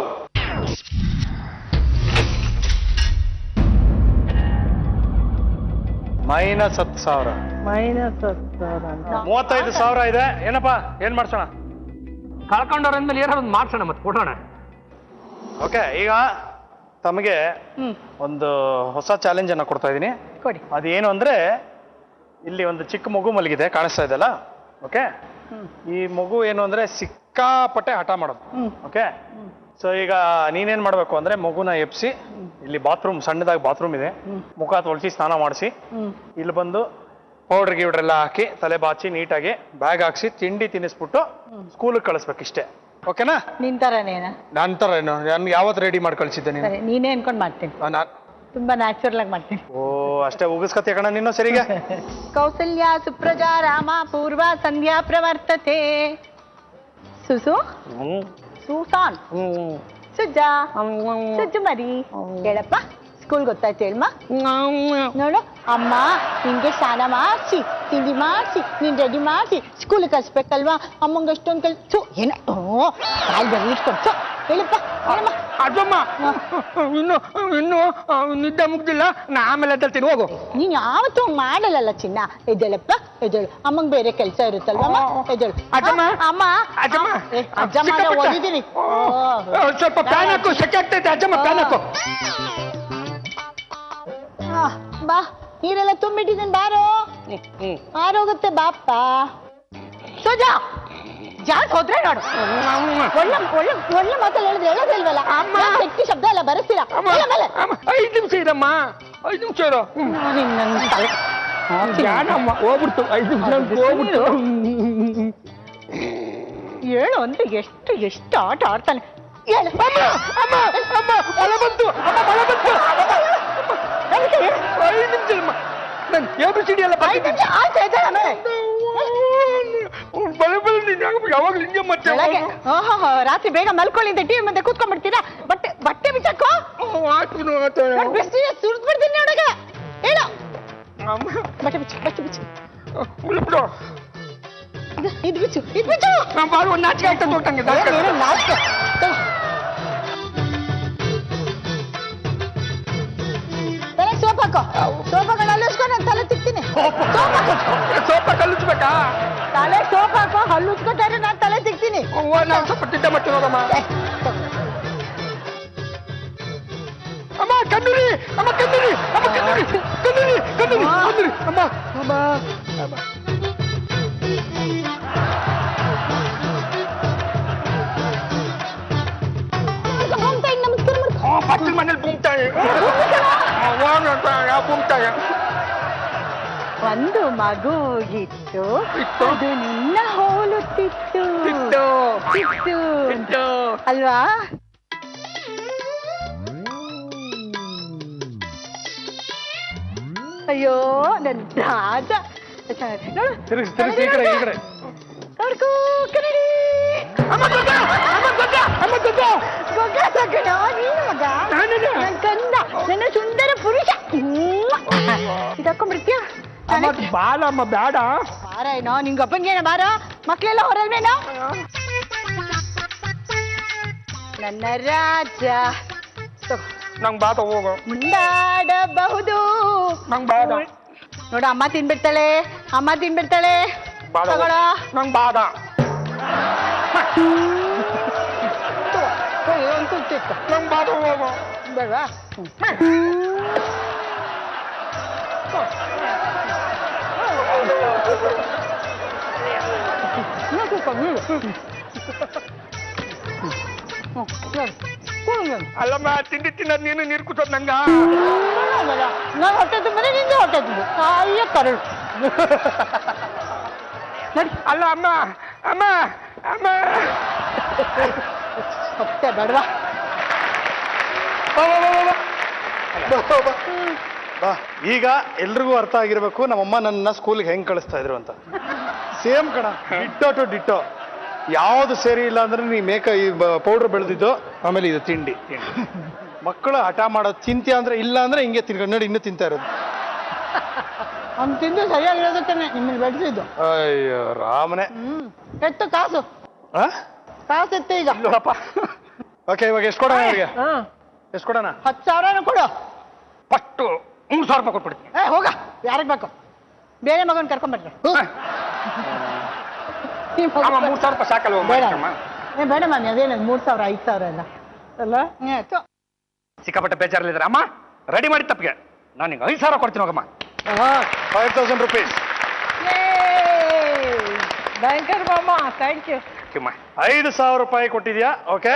-10,000. -35,000 ಇದೆ. ಏನಪ್ಪಾ, ಏನ್ ಮಾಡ್ಸೋಣ? ಕಳ್ಕೊಂಡವ್ರಂದ್ಮೇಲೆ ಏನಾದ್ರು ಒಂದು ಮಾಡ್ಸೋಣ, ಮತ್ತೆ ಕೊಡೋಣ. ಓಕೆ, ಈಗ ತಮಗೆ ಒಂದು ಹೊಸ ಚಾಲೆಂಜ್ ಅನ್ನ ಕೊಡ್ತಾ ಇದ್ದೀನಿ. ಕೊಡಿ. ಅದೇನು ಅಂದ್ರೆ, ಇಲ್ಲಿ ಒಂದು ಚಿಕ್ಕ ಮಗು ಮಲಗಿದೆ, ಕಾಣಿಸ್ತಾ ಇದೆಯಲ್ಲ? ಓಕೆ, ಈ ಮಗು ಏನು ಅಂದ್ರೆ ಸಿಕ್ಕಾಪಟ್ಟೆ ಹಠ ಮಾಡೋದು. ಓಕೆ, ಸೊ ಈಗ ನೀನೇನ್ ಮಾಡ್ಬೇಕು ಅಂದ್ರೆ ಮಗುನ ಎಬ್ಸಿ, ಇಲ್ಲಿ ಬಾತ್ರೂಮ್, ಸಣ್ಣದಾಗಿ ಬಾತ್ರೂಮ್ ಇದೆ, ಮುಖ ತೊಳ್ಸಿ ಸ್ನಾನ ಮಾಡಿಸಿ, ಇಲ್ಲಿ ಬಂದು ಪೌಡರ್ ಗಿವ್ಡರ್ ಎಲ್ಲ ಹಾಕಿ ತಲೆ ಬಾಚಿ ನೀಟಾಗಿ ಬ್ಯಾಗ್ ಹಾಕ್ಸಿ ತಿಂಡಿ ತಿನ್ನಿಸ್ಬಿಟ್ಟು ಸ್ಕೂಲಿಗೆ ಕಳಿಸ್ಬೇಕು. ಇಷ್ಟೇ. ಓಕೆನಾ? ನಿನ್ ತರನೇನಾ? ನಂತರ ನಾನು ಯಾವತ್ತು ರೆಡಿ ಮಾಡಿ ಕಳಿಸಿದ್ದೆ ನೀನು? ಸರಿ, ನೀನೇ ಅನ್ಕೊಂಡ್ ಮಾಡ್ತೀನಿ. ತುಂಬಾ ನ್ಯಾಚುರಲ್ ಆಗಿ ಮಾಡ್ತೀನಿ. ಓ, ಅಷ್ಟೇ ಉಗಿಸ್ಕತಿ ಕಣ ನೀನು. ಸರಿಗೆ. ಕೌಸಲ್ಯ ಸುಪ್ರಜಾ ರಾಮ ಪೂರ್ವ ಸಂಧ್ಯಾ ಪ್ರವರ್ತತೆ. ಸುಸು ಸೂಸಾನ್ ಸುಜ್ಜಾ ಸುಜ್ಜು ಮರಿ. ಹೇಳಪ್ಪ, ಸ್ಕೂಲ್ ಗೊತ್ತಾಯ್ತು ಹೇಳಮ್ಮ. ನೋಡು, ಅಮ್ಮ ನಿನ್ಗೆ ಸ್ನಾನ ಮಾಡಿಸಿ ತಿಂಡಿ ಮಾಡಿಸಿ ನೀನ್ ರೆಡಿ ಮಾಡಿಸಿ ಸ್ಕೂಲ್ ಕಳ್ಸ್ಬೇಕಲ್ವಾ? ಅಮ್ಮಂಗೆ ಅಷ್ಟೊಂದು ಕಳ್ಸು. ಏನ ಕಾಲ್ ಬರೀ ಇಟ್ಕೊಡ್ಸು. ಹೇಳಪ್ಪ, ಹೇಳಮ್ಮ. ಅಜ್ಜಮ್ಮ, ಇನ್ನು ನಿದ್ದೆ ಮುಗ್ದಿಲ್ಲ, ನಾ ಆಮೇಲೆ ಎದ್ದೇಳ್ತೀನಿ, ಹೋಗು. ನೀನ್ ಯಾವತ್ತೂ ಮಾಡಲ್ಲ ಚಿನ್ನ. ಎದ್ದೇಳಪ್ಪ, ಎದ್ದೇಳು. ಅಮ್ಮಂಗ್ ಬೇರೆ ಕೆಲಸ ಇರುತ್ತಲ್ವಾ? ಎದ್ದೇಳು. ಅಜ್ಜಮ್ಮ, ಅಮ್ಮ, ಅಜ್ಜಮ್ಮ, ಅಜ್ಜಮ್ಮ ಓದಿದ್ದೀನಿ. ಸ್ವಲ್ಪ ಪ್ಯಾನ್ ಹಾಕು, ಸೆಕೆ ಆಗ್ತೈತೆ. ಅಜ್ಜಮ್ಮ, ಪ್ಯಾನ್ ಹಾಕು. ಬಾ, ನೀರೆಲ್ಲ ತುಂಬಿಟ್ಟಿದ್ದೀನಿ, ಬಾರೋ. ಆರೋಗುತ್ತೆ ಬಾಪ್ಪ. ಸುಜಾ, ಜಾಸ್ ಹೋದ್ರೆ ನೋಡು. ಒಳ್ಳೆ ಒಳ್ಳೆ ಒಳ್ಳೆ ಮಾತಲ್ಲಿ ಹೇಳಿದ್ರೆ ಹೇಳೋದಿಲ್ವಲ್ಲ? ವ್ಯಕ್ತಿ ಶಬ್ದ ಎಲ್ಲ ಬರೆಸ್ತೀರಾ? 5 ನಿಮಿಷ ಇರಮ್ಮ, 5 ನಿಮಿಷ ಇರೋ. ಯಾನಮ್ಮ ಹೋಗ್ಬಿಡ್ತು, 5 ನಿಮಿಷ ಹೋಗ್ಬಿಟ್ಟು. ಹೇಳು ಅಂದ್ರೆ ಎಷ್ಟು ಎಷ್ಟು ಆಟ ಆಡ್ತಾನೆ. ಹೇಳು. ಅಮ್ಮ, ಮಳೆ ಬಂತು, ಅಮ್ಮ, ಮಳೆ ಬಂತು. 5 ನಿಮಿಷ ಇರಮ್ಮ, ನಾನು ABCD ಎಲ್ಲ ಆಯ್ತು, ಎದ್ದೇಳಮ್ಮ. ಬಳೆ ಯಾವಾಗ ಹಿಂಗೆ ಮತ್ತೆ ಬೆಳಗ್ಗೆ ಓಹೋ ರಾತ್ರಿ ಬೇಗ ಮಲ್ಕೊಳ್ಳಿ ಅಂತ ಟಿವಿ ಮುಂದೆ ಕೂತ್ಕೊಂಡ್ಬಿಡ್ತೀರಾ. ಬಟ್ಟೆ ಬಟ್ಟೆ ಬಿಚ್ಚಾಕೋ. ಬಿಸಿ ಸುರಿದ್ ಬಿಡ್ತೀನಿ ನೋಡಗ. ಹೇಳು ಬಟ್ಟೆ ಬಿಚ್ಚು ಬಟ್ಟೆ ಬಿಚ್ಚು. ಇದು ಬಿಚ್ಚು ಇದು ಬಿಚ್ಚು. ಒಂದು ನಾಚಿಕೆ ಆಗ್ತದೆ ನೋಡ್ತಂಗೆ ತಲೆ ಸೋಪ್ ಹಾಕೋ. ಸೋಪ್ ಹಾಕೊಂಡು ಹಲ್ಲುಚ್ಕೊಂಡು ನಾನು ತಲೆ ತಿಕ್ತೀನಿ. ಸ್ವಲ್ಪ ಕಲಿಸ್ಬೇಕಾ? ತಲೆ ಸೋಪ್ ಹಾಕೋ, ಹಲ್ಲು ಉಚ್ಕೊತಾರೆ ನಾನು ತಲೆ ತಿಕ್ತೀನಿ. ನಾವು ಸ್ವಲ್ಪ ತಿಂದ ಮಾಡ್ತೀವಿ ನೋಡಮ್ಮ. ಅಮ್ಮ ಕಣ್ಣುರಿ, ಅಮ್ಮ ಕಣ್ಣುರಿ, ಅಮ್ಮ ಕಣ್ಣುರಿ, ಕಣ್ಣುರಿ, ಕಣ್ಣುರಿ, ಕಣ್ಣುರಿ, ಅಮ್ಮ ಅಮ್ಮ ಅಮ್ಮ. ಪಕ್ಕದ ಮನೇಲಿ ಬುಂಗ್ತಾಯಿ ಯಾವ ಬುಂಗ್ತಾಯ. ಒಂದು ಮಗು ಇತ್ತು, ಅದು ನಿನ್ನ ಹೋಲುತ್ತಿತ್ತು ಇತ್ತು ಅಲ್ವಾ? ಅಯ್ಯೋ ನನ್ನ ರಾಜ. ನೋಡು ತಿರುಗಿಸಿ ತಿರುಗಿಸಿ ಈ ಕಡೆ ಈ ಕಡೆ. ಕರ್ಕೋ ಕನ್ನಡಿ. ಗೊಗ್ಗ ತಗಣ ನೀನು ಮಗ. ನನ್ನ ಕಂದ, ನನ್ನ ಸುಂದರ ಪುರುಷ. ಇದಾಕೊಂಡ್ಬಿಡ್ತೀಯ ಬಾಲಮ್ಮ ಬೇಡ. ಬಾರ ಏನೋ ನಿಂಗೆ ಅಪ್ಪನ್ಗೇನ ಬಾರ. ಮಕ್ಳೆಲ್ಲ ಹೊರಲ್ವೇನೋ. ನನ್ನ ರಾಜ ನಂಗೆ ಬಾದ ಹೋಗು. ಮುಂದಾಡಬಹುದು. ನಂಗೆ ಬಾದ. ನೋಡು ಅಮ್ಮ ತಿನ್ಬಿಡ್ತಾಳೆ, ಅಮ್ಮ ತಿನ್ಬಿಡ್ತಾಳೆ. ತಗೊಳ. ನಂಗೆ ಬಾದ. ನಂಗೆ ಬಾದ ಹೋಗು. ಬೇಡವಾ? ಅಲ್ಲಮ್ಮ ತಿಂಡಿ ತಿನ್ನೋದು ನೀನು ನೀರು ಕುಸೋದು ನಂಗ. ನಾನು ಹೊಟ್ಟೆ ತುಂಬನೆ ನಿಂದು ಹೊಟ್ಟೆ ತುಂಬ ತಾಯಿಯ ಕರಳು. ನೋಡಿ ಅಲ್ಲ ಅಮ್ಮ ಅಮ್ಮ ಅಮ್ಮ ಹೊಟ್ಟೆ ಬೇಡವಾ? ಬಾ. ಈಗ ಎಲ್ರಿಗೂ ಅರ್ಥ ಆಗಿರ್ಬೇಕು ನಮ್ಮಮ್ಮ ನನ್ನ ಸ್ಕೂಲ್ಗೆ ಹೆಂಗ್ ಕಳಿಸ್ತಾ ಇದ್ರು ಅಂತ. ಸೇಮ್ ಕಣ, ಡಿಟ್ಟೋ ಟು ಡಿಟ್ಟೋ. ಯಾವ್ದು ಸೇರಿ ಇಲ್ಲ ಅಂದ್ರೆ ನೀ ಈ ಪೌಡರ್ ಬೆಳೆದಿದ್ದು, ಆಮೇಲೆ ಇದು ತಿಂಡಿ. ಮಕ್ಕಳು ಹಠ ಮಾಡೋದು ತಿಂತೀಯ ಅಂದ್ರೆ ಇಲ್ಲ ಅಂದ್ರೆ ಹಿಂಗೆ ತಿನ್ಕೊಂಡು ನೋಡಿ ಇನ್ನೂ ತಿಂತಾ ಇರೋದು. ಅವ್ನು ತಿಂದು ಸರಿಯಾಗಿರೋದಕ್ಕೆ ನಿಮ್ಮನ್ನು ಬೆಳೆಸಿದ್ದು. ಅಯ್ಯೋ ರಾಮನೆ. ಎತ್ತು ಕಾಸು ಕಾಸು ಎತ್ತು ಈಗ. ಓಕೆ ಇವಾಗ ಎಷ್ಟು ಕೊಡೋಣ ಅವ್ರಿಗೆ? ಎಷ್ಟು ಕೊಡೋಣ? 10,000 ಕೊಡು. ಫಸ್ಟು 3,000 ರೂಪಾಯಿ ಕೊಟ್ಬಿಡ್ತೀನಿ. ಹೋಗ, ಯಾರಿಗೆ ಬೇಕು? ಬೇರೆ ಮಗನ್ ಕರ್ಕೊಂಡ್ಬರ್ರಿ. 3,000 ರೂಪಾಯಿ ಸಾಕಲ್ವ? ಬೇಡ ಬೇಡ ಮಾಮಿ, ಅದೇನ 3,000 5,000 ಎಲ್ಲ ಅಲ್ಲ. ಸಿಕ್ಕಾಪಟ್ಟೆ ಬೇಜಾರಲ್ಲಿದ್ದಾರೆ ಅಮ್ಮ. ರೆಡಿ ಮಾಡಿ ತಪ್ಪಿಗೆ ನಾನು ನಿಂಗೆ 5,000 ಕೊಡ್ತೀನಿ ಹೋಗಮ್ಮ. 5,000 rupees. ಭಯಂಕರ ಮಾಮ, ಥ್ಯಾಂಕ್ ಯು. 5,000 ರೂಪಾಯಿ ಕೊಟ್ಟಿದ್ಯಾ? ಓಕೆ.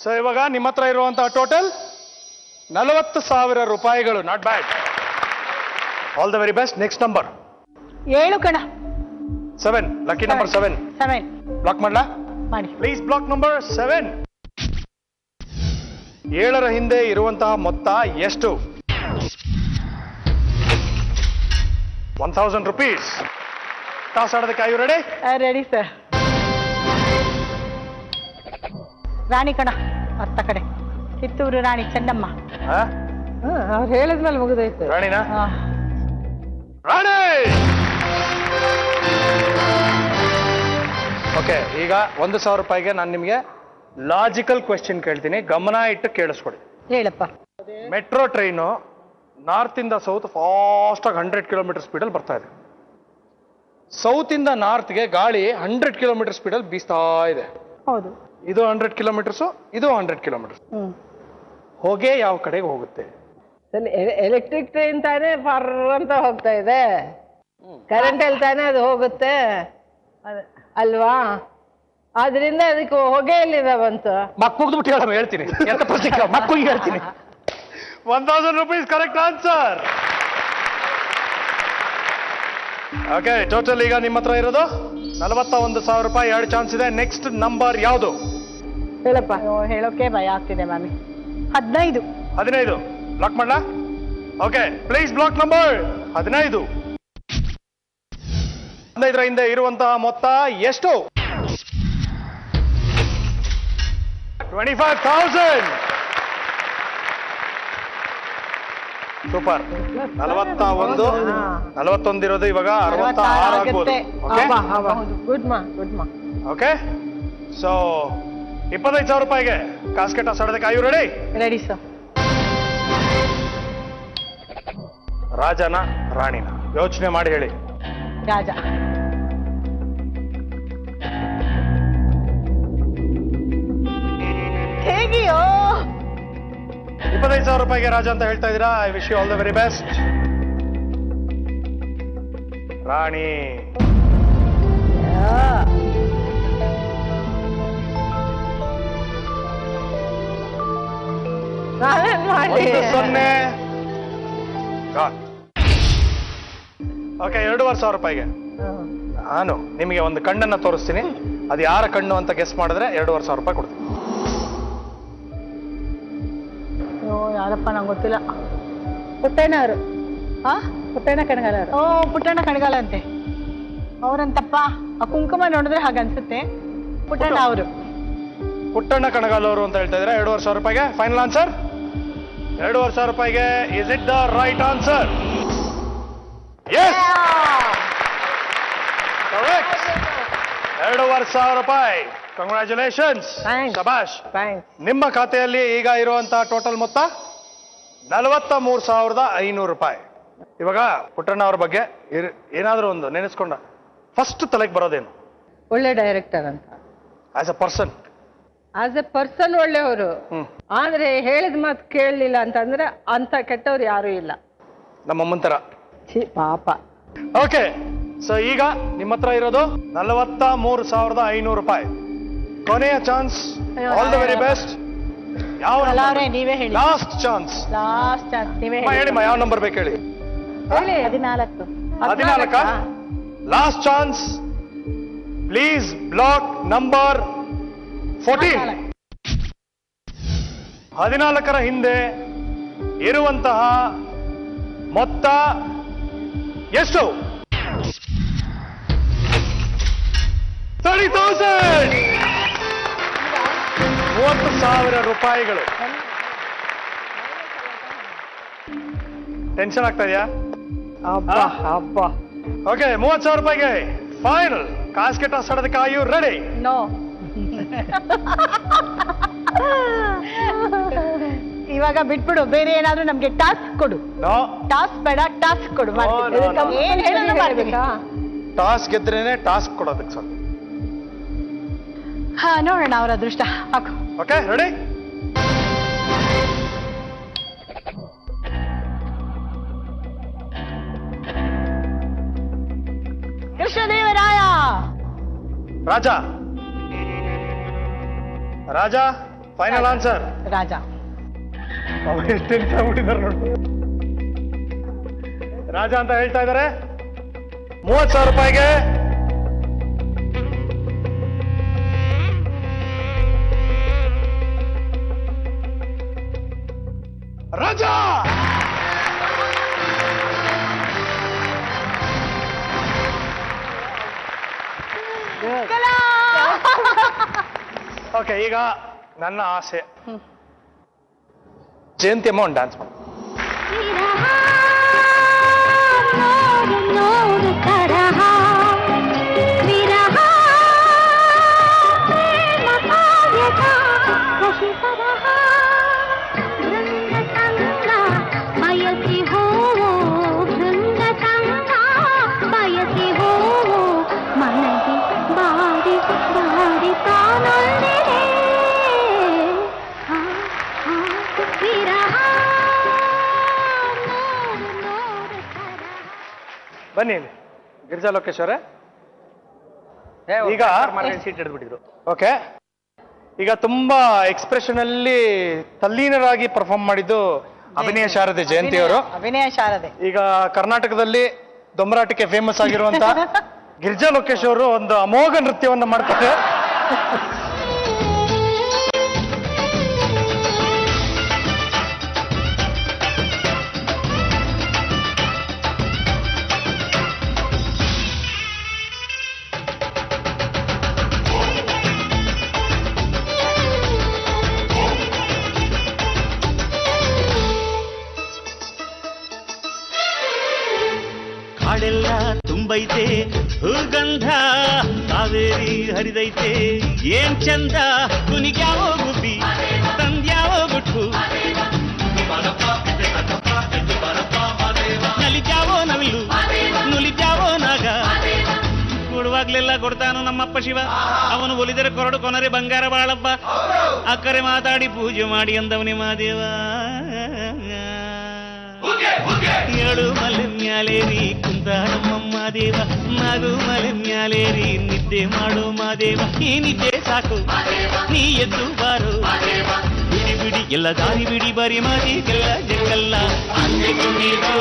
ಸೊ ಇವಾಗ ನಿಮ್ಮ ಹತ್ರ ಇರುವಂತಹ ಟೋಟಲ್ 40,000 ರೂಪಾಯಿಗಳು. Not bad. All the very best. Next number 7 ಕಣ. 7. Lucky number 7. ಬ್ಲಾಕ್ ಮಾಡ್ಲಾ? ಮಾಡಿ ಪ್ಲೀಸ್. Block number 7. 7ರ ಹಿಂದೆ ಇರುವಂತಹ ಮೊತ್ತ ಎಷ್ಟು? 1,000 rupees. ಟಾಸ್ ಆಡೋದಕ್ಕೆ ಆಯು ರೆಡಿ? Ready sir. ರಾಣಿ ಕಣ, ಅತ್ತ ಕಡೆ ಕಿತ್ತೂರು ರಾಣಿ ಚೆನ್ನಮ್ಮ. ಅವ್ರು ಹೇಳಿದ್ಮೇಲೆ ಮುಗಿದೈತೆ. ರಾಣಿನಾ? ರಾಣಿ. ಓಕೆ, ಈಗ 1,000 ರೂಪಾಯಿಗೆ ನಾನು ನಿಮಗೆ ಲಾಜಿಕಲ್ ಕ್ವೆಶ್ಚನ್ ಕೇಳ್ತೀನಿ, ಗಮನ ಇಟ್ಟು ಕೇಳಿಸ್ಕೊಡಿ. ಹೇಳಪ್ಪ. ಮೆಟ್ರೋ ಟ್ರೈನು ನಾರ್ತ್ ಇಂದ ಸೌತ್ ಫಾಸ್ಟ್ ಆಗಿ 100 ಕಿಲೋಮೀಟರ್ ಸ್ಪೀಡಲ್ಲಿ ಬರ್ತಾ ಇದೆ. ಸೌತ್ ಇಂದ ನಾರ್ತ್ಗೆ ಗಾಳಿ 100 ಕಿಲೋಮೀಟರ್ ಸ್ಪೀಡಲ್ಲಿ ಬೀಸ್ತಾ ಇದೆ. ಹೌದು. ಇದು 100 ಕಿಲೋಮೀಟರ್ಸು, ಇದು 100 ಕಿಲೋಮೀಟರ್ಸ್. ಹೊಗೆ ಯಾವ ಕಡೆಗೆ ಹೋಗುತ್ತೆ? ಎಲೆಕ್ಟ್ರಿಕ್ ಟ್ರೈನ್ ತಾನೇ ಫರ್ ಅಂತ ಹೋಗ್ತಾ ಇದೆ. ಕರೆಂಟ್ ಅಲ್ಲಿ ತಾನೇ ಅದು ಹೋಗುತ್ತೆ ಅಲ್ವಾ? ಆದ್ರಿಂದ ಅದಕ್ಕೆ ಹೊಗೆ ಎಲ್ಲಿಂದ ಬಂತು? ಮಕ್ಕುಗ್ಬಿಟ್ಟು ಹೇಳಮ್ಮ, ಹೇಳ್ತೀನಿ. ಎಂತ ಪ್ರಶ್ನೆ ಮಕ್ಕಳಿಗೆ ಹೇಳ್ತೀನಿ. 1,000 rupees correct answer. Okay, total ಈಗ ನಿಮ್ಮ ಹತ್ರ ಇರೋದು 41,000 ರೂಪಾಯಿ. 2 ಚಾನ್ಸ್ ಇದೆ. ನೆಕ್ಸ್ಟ್ ನಂಬರ್ ಯಾವುದು? ಹೇಳಪ್ಪ. ಹೇಳೋಕೆ ಭಯ ಆಗ್ತಿದೆ ಮಾಮಿ. 15. 15. ಬ್ಲಾಕ್ ಮಾಡ್ಲಾ? Okay, please. Block number 15. 15ರ ಹಿಂದೆ ಇರುವಂತಹ ಮೊತ್ತ ಎಷ್ಟು? 25,000. ಸೂಪರ್. 41 ಇರೋದು ಇವಾಗ 66 ಆಗ್ಬೋದು. ಓಕೆ ಗುಡ್ ಮಾ ಓಕೆ, ಸೊ 25,000 ರೂಪಾಯಿಗೆ ಕಾಸ್ಕೆಟ್ ಟಾಸ್ ಆಡೋದಕ್ಕೆ ಆಯು ರೆಡಿ? Ready sir. ರಾಜನ ರಾಣಿನ ಯೋಚನೆ ಮಾಡಿ ಹೇಳಿ. ರಾಜ. ಹೇಗಿಯೋ 25,000 ರೂಪಾಯಿಗೆ ರಾಜ ಅಂತ ಹೇಳ್ತಾ ಇದ್ದೀರಾ. I wish you all the very best. ರಾಣಿ. ನಾವೇನ್ ಮಾಡಿ 0. ಓಕೆ, 2,500 ರೂಪಾಯಿಗೆ ನಾನು ನಿಮಗೆ ಒಂದು ಕಣ್ಣನ್ನ ತೋರಿಸ್ತೀನಿ. ಅದು ಯಾರ ಕಣ್ಣು ಅಂತ ಗೆಸ್ ಮಾಡಿದ್ರೆ 2,500 ರೂಪಾಯಿ ಕೊಡ್ತೀನಿ. ಯಾರಪ್ಪ ನಂಗೆ ಗೊತ್ತಿಲ್ಲ. ಪುಟ್ಟಣ್ಣ ಅವರು. ಆ ಪುಟ್ಟಣ್ಣ ಕಣಗಾಲ ಅವರು. ಓ, ಪುಟ್ಟಣ್ಣ ಕಣಗಾಲ ಅಂತೆ. ಅವ್ರಂತಪ್ಪ ಆ ಕುಂಕುಮ ನೋಡಿದ್ರೆ ಹಾಗನ್ಸುತ್ತೆ. ಪುಟ್ಟಣ್ಣ ಅವರು. ಪುಟ್ಟಣ್ಣ ಕಣಗಾಲವರು ಅಂತ ಹೇಳ್ತಾ ಇದ್ರೆ 2,500 ರೂಪಾಯಿಗೆ ಫೈನಲ್ ಆನ್ಸರ್. 2,500 ರೂಪಾಯಿಗೆ is it the right answer? Yes, correct. 2,500 ರೂಪಾಯಿ. ಕಂಗ್ರ್ಯಾಚುಲೇಷನ್ಸ್. ಶಬಾಷ್. ನಿಮ್ಮ ಖಾತೆಯಲ್ಲಿ ಈಗ ಇರುವಂತಹ ಟೋಟಲ್ ಮೊತ್ತ 43,500 ರೂಪಾಯಿ. ಇವಾಗ ಪುಟ್ಟಣ್ಣ ಅವ್ರ ಬಗ್ಗೆ ಏನಾದ್ರೂ ಒಂದು ನೆನೆಸ್ಕೊಂಡ ಫಸ್ಟ್ ತಲೆಗೆ ಬರೋದೇನು? ಒಳ್ಳೆ ಡೈರೆಕ್ಟರ್ ಅಂತ. ಆಸ್ ಎ ಪರ್ಸನ್ ಒಳ್ಳೆಯವರು. ಆದ್ರೆ ಹೇಳಿದ ಮಾತು ಕೇಳಲಿಲ್ಲ ಅಂತಂದ್ರೆ ಅಂತ ಕೆಟ್ಟವ್ರು ಯಾರು ಇಲ್ಲ. ನಮ್ಮ ಅಮ್ಮನ ತರ. ಪಾಪ. ಓಕೆ, ಸೊ ಈಗ ನಿಮ್ಮ ಹತ್ರ ಇರೋದು 43,500 ರೂಪಾಯಿ. ಕೊನೆಯ chance. All the very best. ಯಾವ ನೀವೇ ಹೇಳಿ. Last chance. ಲಾಸ್ಟ್ ಚಾನ್ಸ್ ನೀವೇ ಹೇಳಿ. ಯಾವ ನಂಬರ್ ಬೇಕು ಹೇಳಿ? 14. Last chance. Please block number 14. 14ರ ಹಿಂದೆ ಇರುವಂತಹ ಮೊತ್ತ ಎಷ್ಟು? 30,000. 30,000 ರೂಪಾಯಿಗಳು. ಟೆನ್ಷನ್ ಆಗ್ತಾ ಇದೆಯಾ? ಓಕೆ, 30,000 ರೂಪಾಯಿಗೆ ಫೈನಲ್ ಕಾಸ್ಕೆಟ್ ಟಾಸ್ ಆಡೋದಕ್ಕೆ ಆರ್ ಯು ರೆಡಿ? ನೋ. ಇವಾಗ ಬಿಟ್ಬಿಡು. ಬೇರೆ ಏನಾದ್ರೂ ನಮ್ಗೆ ಟಾಸ್ಕ್ ಕೊಡು. ನೋ, ಟಾಸ್ಕ್ ಬೇಡ, ಟಾಸ್ಕ್ ಕೊಡು. ಏನ್ ಹೇಳಿದ್ರು ಮಾಡ್ತೀನಿ. ಟಾಸ್ಕ್ ಗೆದ್ರೇನೆ ಟಾಸ್ಕ್ ಕೊಡೋದಕ್ಕೆ ಸ್ವಲ್ಪ. ಹಾ, ನೋಡೋಣ ಅವ್ರ ಅದೃಷ್ಟ. ಹಾಕು. Okay, ready? ಕೃಷ್ಣದೇವರಾಯ. ರಾಜ. ರಾಜ ಫೈನಲ್ ಆನ್ಸರ್. ರಾಜ. ಎಷ್ಟು ಆಗ್ಬಿಟ್ಟಿದ್ದಾರೆ ನೋಡಿ. ರಾಜ ಅಂತ ಹೇಳ್ತಾ ಇದ್ದಾರೆ. 30,000 ರೂಪಾಯಿಗೆ ರಾಜ. ಓಕೆ, ಈಗ ನನ್ನ ಆಸೆ ಜಯಂತಿ ಅಮ್ಮ ಒಂದು ಡ್ಯಾನ್ಸ್ ಮಾಡಿ. ಬನ್ನಿ ಗಿರಿಜಾ ಲೋಕೇಶ್ ಅವರೇ. ಈಗ ಸೀಟ್ ಹಿಡಿದ್ಬಿಟ್ಟಿದ್ರು. ಓಕೆ, ಈಗ ತುಂಬಾ ಎಕ್ಸ್ಪ್ರೆಷನ್ ಅಲ್ಲಿ ತಲ್ಲೀನರಾಗಿ ಪರ್ಫಾರ್ಮ್ ಮಾಡಿದ್ದು ಅಭಿನಯ ಶಾರದೆ ಜಯಂತಿ ಅವರು. ಅಭಿನಯ ಶಾರದೆ. ಈಗ ಕರ್ನಾಟಕದಲ್ಲಿ ದೊಂಬರಾಟಕ್ಕೆ ಫೇಮಸ್ ಆಗಿರುವಂತ ಗಿರಿಜಾ ಲೋಕೇಶ್ ಅವರು ಒಂದು ಅಮೋಘ ನೃತ್ಯವನ್ನ ಮಾಡ್ತಾರೆ. ಕಾಡೆಲ್ಲ ತುಂಬೈತೆ ಹೂಗಂಧ ಕಾವೇರಿ ಹರಿದೈತೆ ಏನ್ ಚಂದ ಕುನಿಗ್ಯಾವೋ ಗುಬ್ಬಿ ತಂದ್ಯಾವೋ ಗುಟ್ಟು ನಲಿದ್ಯಾವೋ ನವಿಲು ನುಲಿದ್ಯಾವೋ ನಾಗ ಕೊಡುವಾಗ್ಲೆಲ್ಲ ಕೊಡ್ತಾನು ನಮ್ಮಪ್ಪ ಶಿವ ಅವನು ಒಲಿದರೆ ಕೊರಡು ಕೊನರೆ ಬಂಗಾರ ಬಾಳಪ್ಪ ಅಕ್ಕರೆ ಮಾತಾಡಿ ಪೂಜೆ ಮಾಡಿ ಅಂದವನೇ ಮಾದೇವ ಏಳು ಮಲೆ ಮ್ಯಾಲೇರಿ ಕುಂತ ನಮ್ಮಮ್ಮ ದೇವ ನಾಗು ಮಲೆ ಮ್ಯಾಲೇರಿ ನಿದ್ದೆ ಮಾಡೋ ಮಾದೇವ ಈ ನಿದ್ದೆ ಸಾಕು ನೀ ಎದ್ದು ಬಾರು ಬಿಡಿ ಬಿಡಿ ಎಲ್ಲ ದಾರಿ ಬಿಡಿ ಬರಿ ಮಾದಿಗೆಲ್ಲ ಜಗಲ್ಲ ಹಂಗೆ ಕುಣೀರು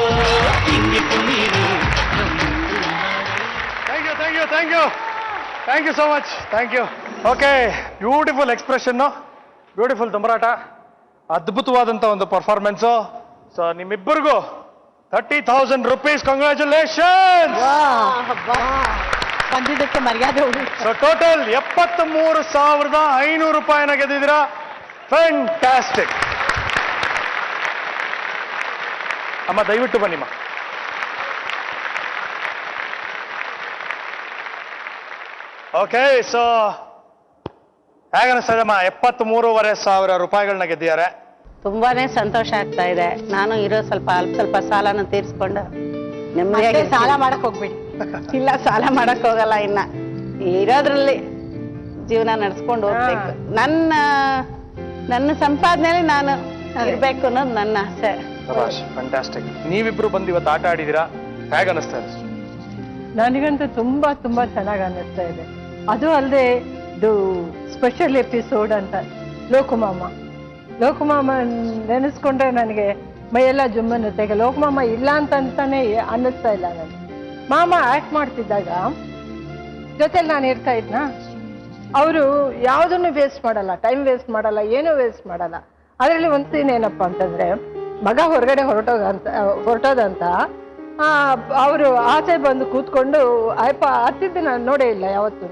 ಹಿಂಗೆ ಕುಣೀರು. Thank you so much. Thank you. Okay, beautiful ಎಕ್ಸ್ಪ್ರೆಷನ್ನು, ಬ್ಯೂಟಿಫುಲ್ ದುಂಬರಾಟ, ಅದ್ಭುತವಾದಂಥ ಒಂದು ಪರ್ಫಾರ್ಮೆನ್ಸು. ಸೊ ನಿಮ್ಮಿಬ್ಬರಿಗೂ 30,000 rupees. ಕಂಗ್ರ್ಯಾಚುಲೇಷನ್. ಬಂದಿದ್ದಕ್ಕೆ ಮರ್ಯಾದೆ ಉಳಿ. ಸೊ ಟೋಟಲ್ 73,500 ರೂಪಾಯಿನ ಗೆದ್ದಿದ್ದೀರಾ. ಫ್ಯಾಂಟಾಸ್ಟಿಕ್. ಅಮ್ಮ ದಯವಿಟ್ಟು ಬನ್ನಿಮ್ಮ. Okay, so ಹೇಗನ್ನಿಸ್ತದಮ್ಮ? 73,500 ರೂಪಾಯಿಗಳನ್ನ ಗೆದ್ದಿದ್ದಾರೆ. ತುಂಬಾನೇ ಸಂತೋಷ ಆಗ್ತಾ ಇದೆ. ನಾನು ಇರೋ ಸ್ವಲ್ಪ ಸಾಲನ ತೀರ್ಸ್ಕೊಂಡು ಮತ್ತೆ ಸಾಲ ಮಾಡಕ್ ಹೋಗ್ಬೇಡಿ. ಇಲ್ಲ, ಸಾಲ ಮಾಡಕ್ ಹೋಗಲ್ಲ. ಇನ್ನ ಇರೋದ್ರಲ್ಲಿ ಜೀವನ ನಡ್ಸ್ಕೊಂಡು ಹೋಗ್ಬೇಕು. ನನ್ನ ಸಂಪಾದನೆಯಲ್ಲಿ ನಾನು ಇರ್ಬೇಕು ಅನ್ನೋದು ನನ್ನ ಆಸೆ. ಫ್ಯಾಂಟಾಸ್ಟಿಕ್. ನೀವಿಬ್ರು ಬಂದು ಇವತ್ತು ಆಟ ಆಡಿದ್ದೀರಾ, ಹೇಗನ್ನಿಸ್ತಾ ಇದೆ? ನನಗಂತೂ ತುಂಬಾ ತುಂಬಾ ಚೆನ್ನಾಗಿ ಅನ್ನಿಸ್ತಾ ಇದೆ. ಅದು ಅಲ್ಲದೆ ಇದು ಸ್ಪೆಷಲ್ ಎಪಿಸೋಡ್ ಅಂತ ಲೋಕಮಾಮ ನೆನೆಸ್ಕೊಂಡ್ರೆ ನನಗೆ ಮೈಯೆಲ್ಲ ಜುಮ್ಮನ್ನುತ್ತೆ. ಈಗ ಲೋಕಮಾಮ ಇಲ್ಲ ಅಂತಾನೆ ಅನ್ನಿಸ್ತಾ ಇಲ್ಲ ನನಗೆ. ಮಾಮ ಆಕ್ಟ್ ಮಾಡ್ತಿದ್ದಾಗ ಜೊತೆಲಿ ನಾನು ಇರ್ತಾ ಇದ್ನಾ, ಅವರು ಯಾವುದನ್ನು ವೇಸ್ಟ್ ಮಾಡಲ್ಲ, ಟೈಮ್ ವೇಸ್ಟ್ ಮಾಡಲ್ಲ, ಏನೂ ವೇಸ್ಟ್ ಮಾಡಲ್ಲ. ಅದರಲ್ಲಿ ಒಂದು ಸೀನ್ ಏನಪ್ಪ ಅಂತಂದ್ರೆ, ಮಗ ಹೊರಗಡೆ ಹೊರಟೋದಂತ ಅವರು ಆಚೆ ಬಂದು ಕೂತ್ಕೊಂಡು, ಅಯ್ಯಪ್ಪ ಹತ್ತಿದ್ದು ನಾನು ನೋಡೇ ಇಲ್ಲ ಯಾವತ್ತು.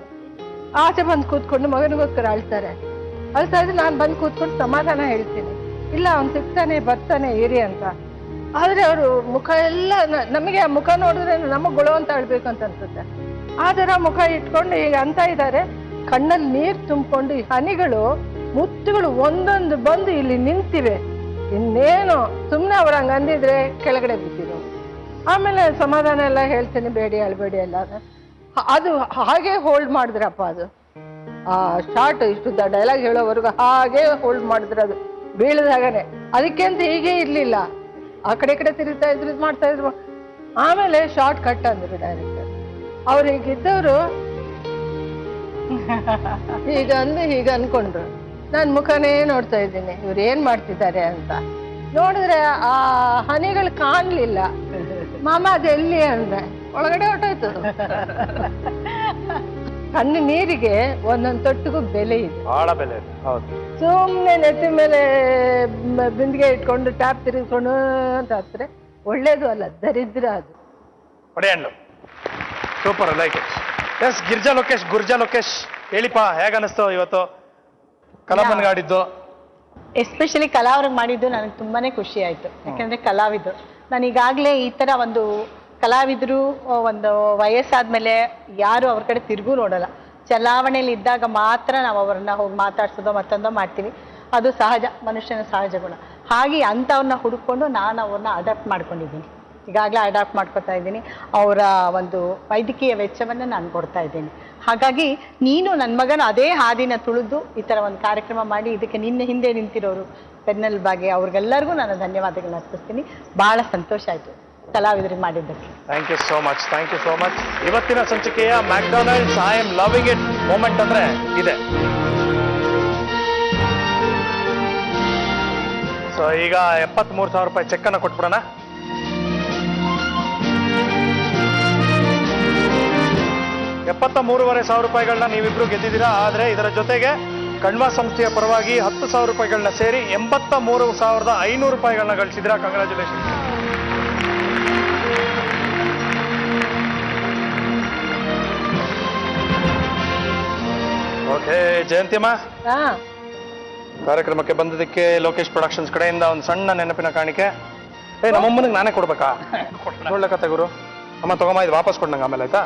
ಆಚೆ ಬಂದು ಕೂತ್ಕೊಂಡು ಮಗನಿಗೋಸ್ಕರ ಅಳ್ತಾ ಇದ್ರೆ ನಾನು ಬಂದು ಕೂತ್ಕೊಂಡು ಸಮಾಧಾನ ಹೇಳ್ತೀನಿ, ಇಲ್ಲ ಅವ್ನು ಸಿಗ್ತಾನೆ ಬರ್ತಾನೆ ಇರಿ ಅಂತ. ಆದ್ರೆ ಅವರು ಮುಖ ಎಲ್ಲ ನಮಗೆ ಆ ಮುಖ ನೋಡಿದ್ರೆ ನಮಗೆ ಗೊಳೋ ಅಂತ ಅಳ್ಬೇಕು ಅಂತ ಅನ್ಸುತ್ತೆ. ಆ ಥರ ಮುಖ ಇಟ್ಕೊಂಡು ಈಗ ಅಂತ ಇದ್ದಾರೆ, ಕಣ್ಣಲ್ಲಿ ನೀರು ತುಂಬಿಕೊಂಡು ಈ ಹನಿಗಳು ಮುತ್ತುಗಳು ಒಂದೊಂದು ಬಂದು ಇಲ್ಲಿ ನಿಂತಿವೆ. ಇನ್ನೇನು ಸುಮ್ಮನೆ ಅವ್ರು ಹಂಗೆ ಅಂದಿದ್ರೆ ಕೆಳಗಡೆ ಬಿದ್ದಿರೋ. ಆಮೇಲೆ ಸಮಾಧಾನ ಎಲ್ಲ ಹೇಳ್ತೀನಿ, ಬೇಡಿ ಅಳ್ಬೇಡಿ ಎಲ್ಲ. ಅದು ಹಾಗೆ ಹೋಲ್ಡ್ ಮಾಡಿದ್ರಪ್ಪ. ಅದು ಆ ಶಾರ್ಟ್ ಇಷ್ಟು ಡೈಲಾಗ್ ಹೇಳೋವರೆಗೂ ಹಾಗೆ ಹೋಲ್ಡ್ ಮಾಡಿದ್ರು. ಅದು ಬೀಳದಾಗನೆ ಅದಕ್ಕೆ ಅಂತ ಹೀಗೆ ಇರ್ಲಿಲ್ಲ, ಆ ಕಡೆ ಈ ಕಡೆ ತಿರುಗ್ತಾ ಇದ್ರು, ಇದು ಮಾಡ್ತಾ ಇದ್ರು. ಆಮೇಲೆ ಶಾರ್ಟ್ ಕಟ್ ಅಂದ್ರು ಡೈರೆಕ್ಟರ್. ಅವ್ರು ಹೀಗಿದ್ದವರು ಹೀಗೆ ಅನ್ಕೊಂಡ್ರು. ನಾನು ಮುಖನೇ ನೋಡ್ತಾ ಇದ್ದೀನಿ, ಇವ್ರು ಏನ್ ಮಾಡ್ತಿದ್ದಾರೆ ಅಂತ. ನೋಡಿದ್ರೆ ಆ ಹನಿಗಳು ಕಾಣ್ಲಿಲ್ಲ. ಮಾಮ ಅದೆಲ್ಲಿ ಅಂದ್ರೆ ಒಳಗಡೆ ಹೊರಟೋಯ್ತು. ಕಣ್ಣು ನೀರಿಗೆ ಒಂದೊಂದು ತೊಟ್ಟಿಗೂ ಬೆಲೆ ಇದೆ, ಬಹಳ ಬೆಲೆ ಇದೆ. ಹೌದು, ಸುಮ್ಮನೆ ನೆತ್ತಿ ಮೇಲೆ ಬಿಂದಿಗೆ ಇಟ್ಕೊಂಡು ಟ್ಯಾಪ್ ತಿರುಗಿಸ್ಕೊಂಡು ಅಂತ ಹತ್ತಿರ ಒಳ್ಳೇದು ಅಲ್ಲ, ದರಿದ್ರ ಅದು. Super, like it. ಎಸ್, ಗುರ್ಜಾ ಲೋಕೇಶ್ ಹೇಳಿಪ್ಪ, ಹೇಗನ್ನಿಸ್ತು ಇವತ್ತು ಕಲಾಮನ್ಗಾಡಿದ್ದು? ಎಸ್ಪೆಷಲಿ ಕಲಾವ್ರಿಗೆ ಮಾಡಿದ್ದು ನನಗೆ ತುಂಬಾನೇ ಖುಷಿ ಆಯ್ತು. ಯಾಕಂದ್ರೆ ಕಲಾವಿದ್ರು, ನಾನು ಈಗಾಗಲೇ ಈ ತರ ಒಂದು ಕಲಾವಿದರು ಒಂದು ವಯಸ್ಸಾದ್ಮೇಲೆ ಯಾರು ಅವ್ರ ಕಡೆ ತಿರುಗೂ ನೋಡಲ್ಲ. ಚಲಾವಣೆಯಲ್ಲಿ ಇದ್ದಾಗ ಮಾತ್ರ ನಾವು ಅವ್ರನ್ನ ಹೋಗಿ ಮಾತಾಡ್ಸೋದೋ ಮತ್ತೊಂದೋ ಮಾಡ್ತೀವಿ. ಅದು ಸಹಜ, ಮನುಷ್ಯನ ಸಹಜ ಗುಣ. ಹಾಗೆ ಅಂಥವ್ರನ್ನ ಹುಡುಕೊಂಡು ನಾನು ಅವ್ರನ್ನ ಅಡಾಪ್ಟ್ ಮಾಡ್ಕೊಂಡಿದ್ದೀನಿ. ಈಗಾಗಲೇ ಅಡಾಪ್ಟ್ ಮಾಡ್ಕೊತಾ ಇದ್ದೀನಿ. ಅವರ ಒಂದು ವೈದ್ಯಕೀಯ ವೆಚ್ಚವನ್ನು ನಾನು ಕೊಡ್ತಾ ಇದ್ದೀನಿ. ಹಾಗಾಗಿ ನೀನು ನನ್ನ ಮಗನ ಅದೇ ಹಾದಿನ ತುಳಿದು ಈ ಥರ ಒಂದು ಕಾರ್ಯಕ್ರಮ ಮಾಡಿ ಇದಕ್ಕೆ ನಿನ್ನೆ ಹಿಂದೆ ನಿಂತಿರೋರು ಪೆನ್ನಲ್ ಬಾಗೆ ಅವ್ರಿಗೆಲ್ಲರಿಗೂ ನಾನು ಧನ್ಯವಾದಗಳನ್ನ ಅರ್ಪಿಸ್ತೀನಿ. ಭಾಳ ಸಂತೋಷ ಆಯಿತು ಕಲಾವಿದರಿಗೆ ಮಾಡಿದ್ದಕ್ಕೆ. Thank you so much, thank you so much. ಇವತ್ತಿನ ಸಂಚಿಕೆಯ McDonald's I am loving it moment ಅಂದ್ರೆ ಇದೆ. ಸೊ ಈಗ 73,000 ರೂಪಾಯಿ ಚೆಕ್ ಅನ್ನ ಕೊಟ್ಬಿಡೋಣ. $73,500 ನೀವಿಬ್ರು ಗೆದ್ದಿದ್ದೀರಾ. ಆದ್ರೆ ಇದರ ಜೊತೆಗೆ ಕಣ್ವಾ ಸಂಸ್ಥೆಯ ಪರವಾಗಿ 10,000 ರೂಪಾಯಿಗಳನ್ನ ಸೇರಿ 83,500 ರೂಪಾಯಿಗಳನ್ನ ಗಳಿಸಿದ್ದೀರಾ. ಕಂಗ್ರ್ಯಾಚುಲೇಷನ್. ಓಕೆ ಜಯಂತಿಯಮ್ಮ, ಕಾರ್ಯಕ್ರಮಕ್ಕೆ ಬಂದಿದ್ದಕ್ಕೆ ಲೋಕೇಶ್ ಪ್ರೊಡಕ್ಷನ್ಸ್ ಕಡೆಯಿಂದ ಒಂದು ಸಣ್ಣ ನೆನಪಿನ ಕಾಣಿಕೆ. ನಮ್ಮಮ್ಮನಿಗೆ ನಾನೇ ಕೊಡ್ಬೇಕಾ? ಒಳ್ಳೆ ಕತೆ ಗುರು. ಅಮ್ಮ ತಗೊಂಬ ಇದು ವಾಪಸ್ ಕೊಡ್ ನಂಗೆ ಆಮೇಲೆ ಆಯ್ತಾ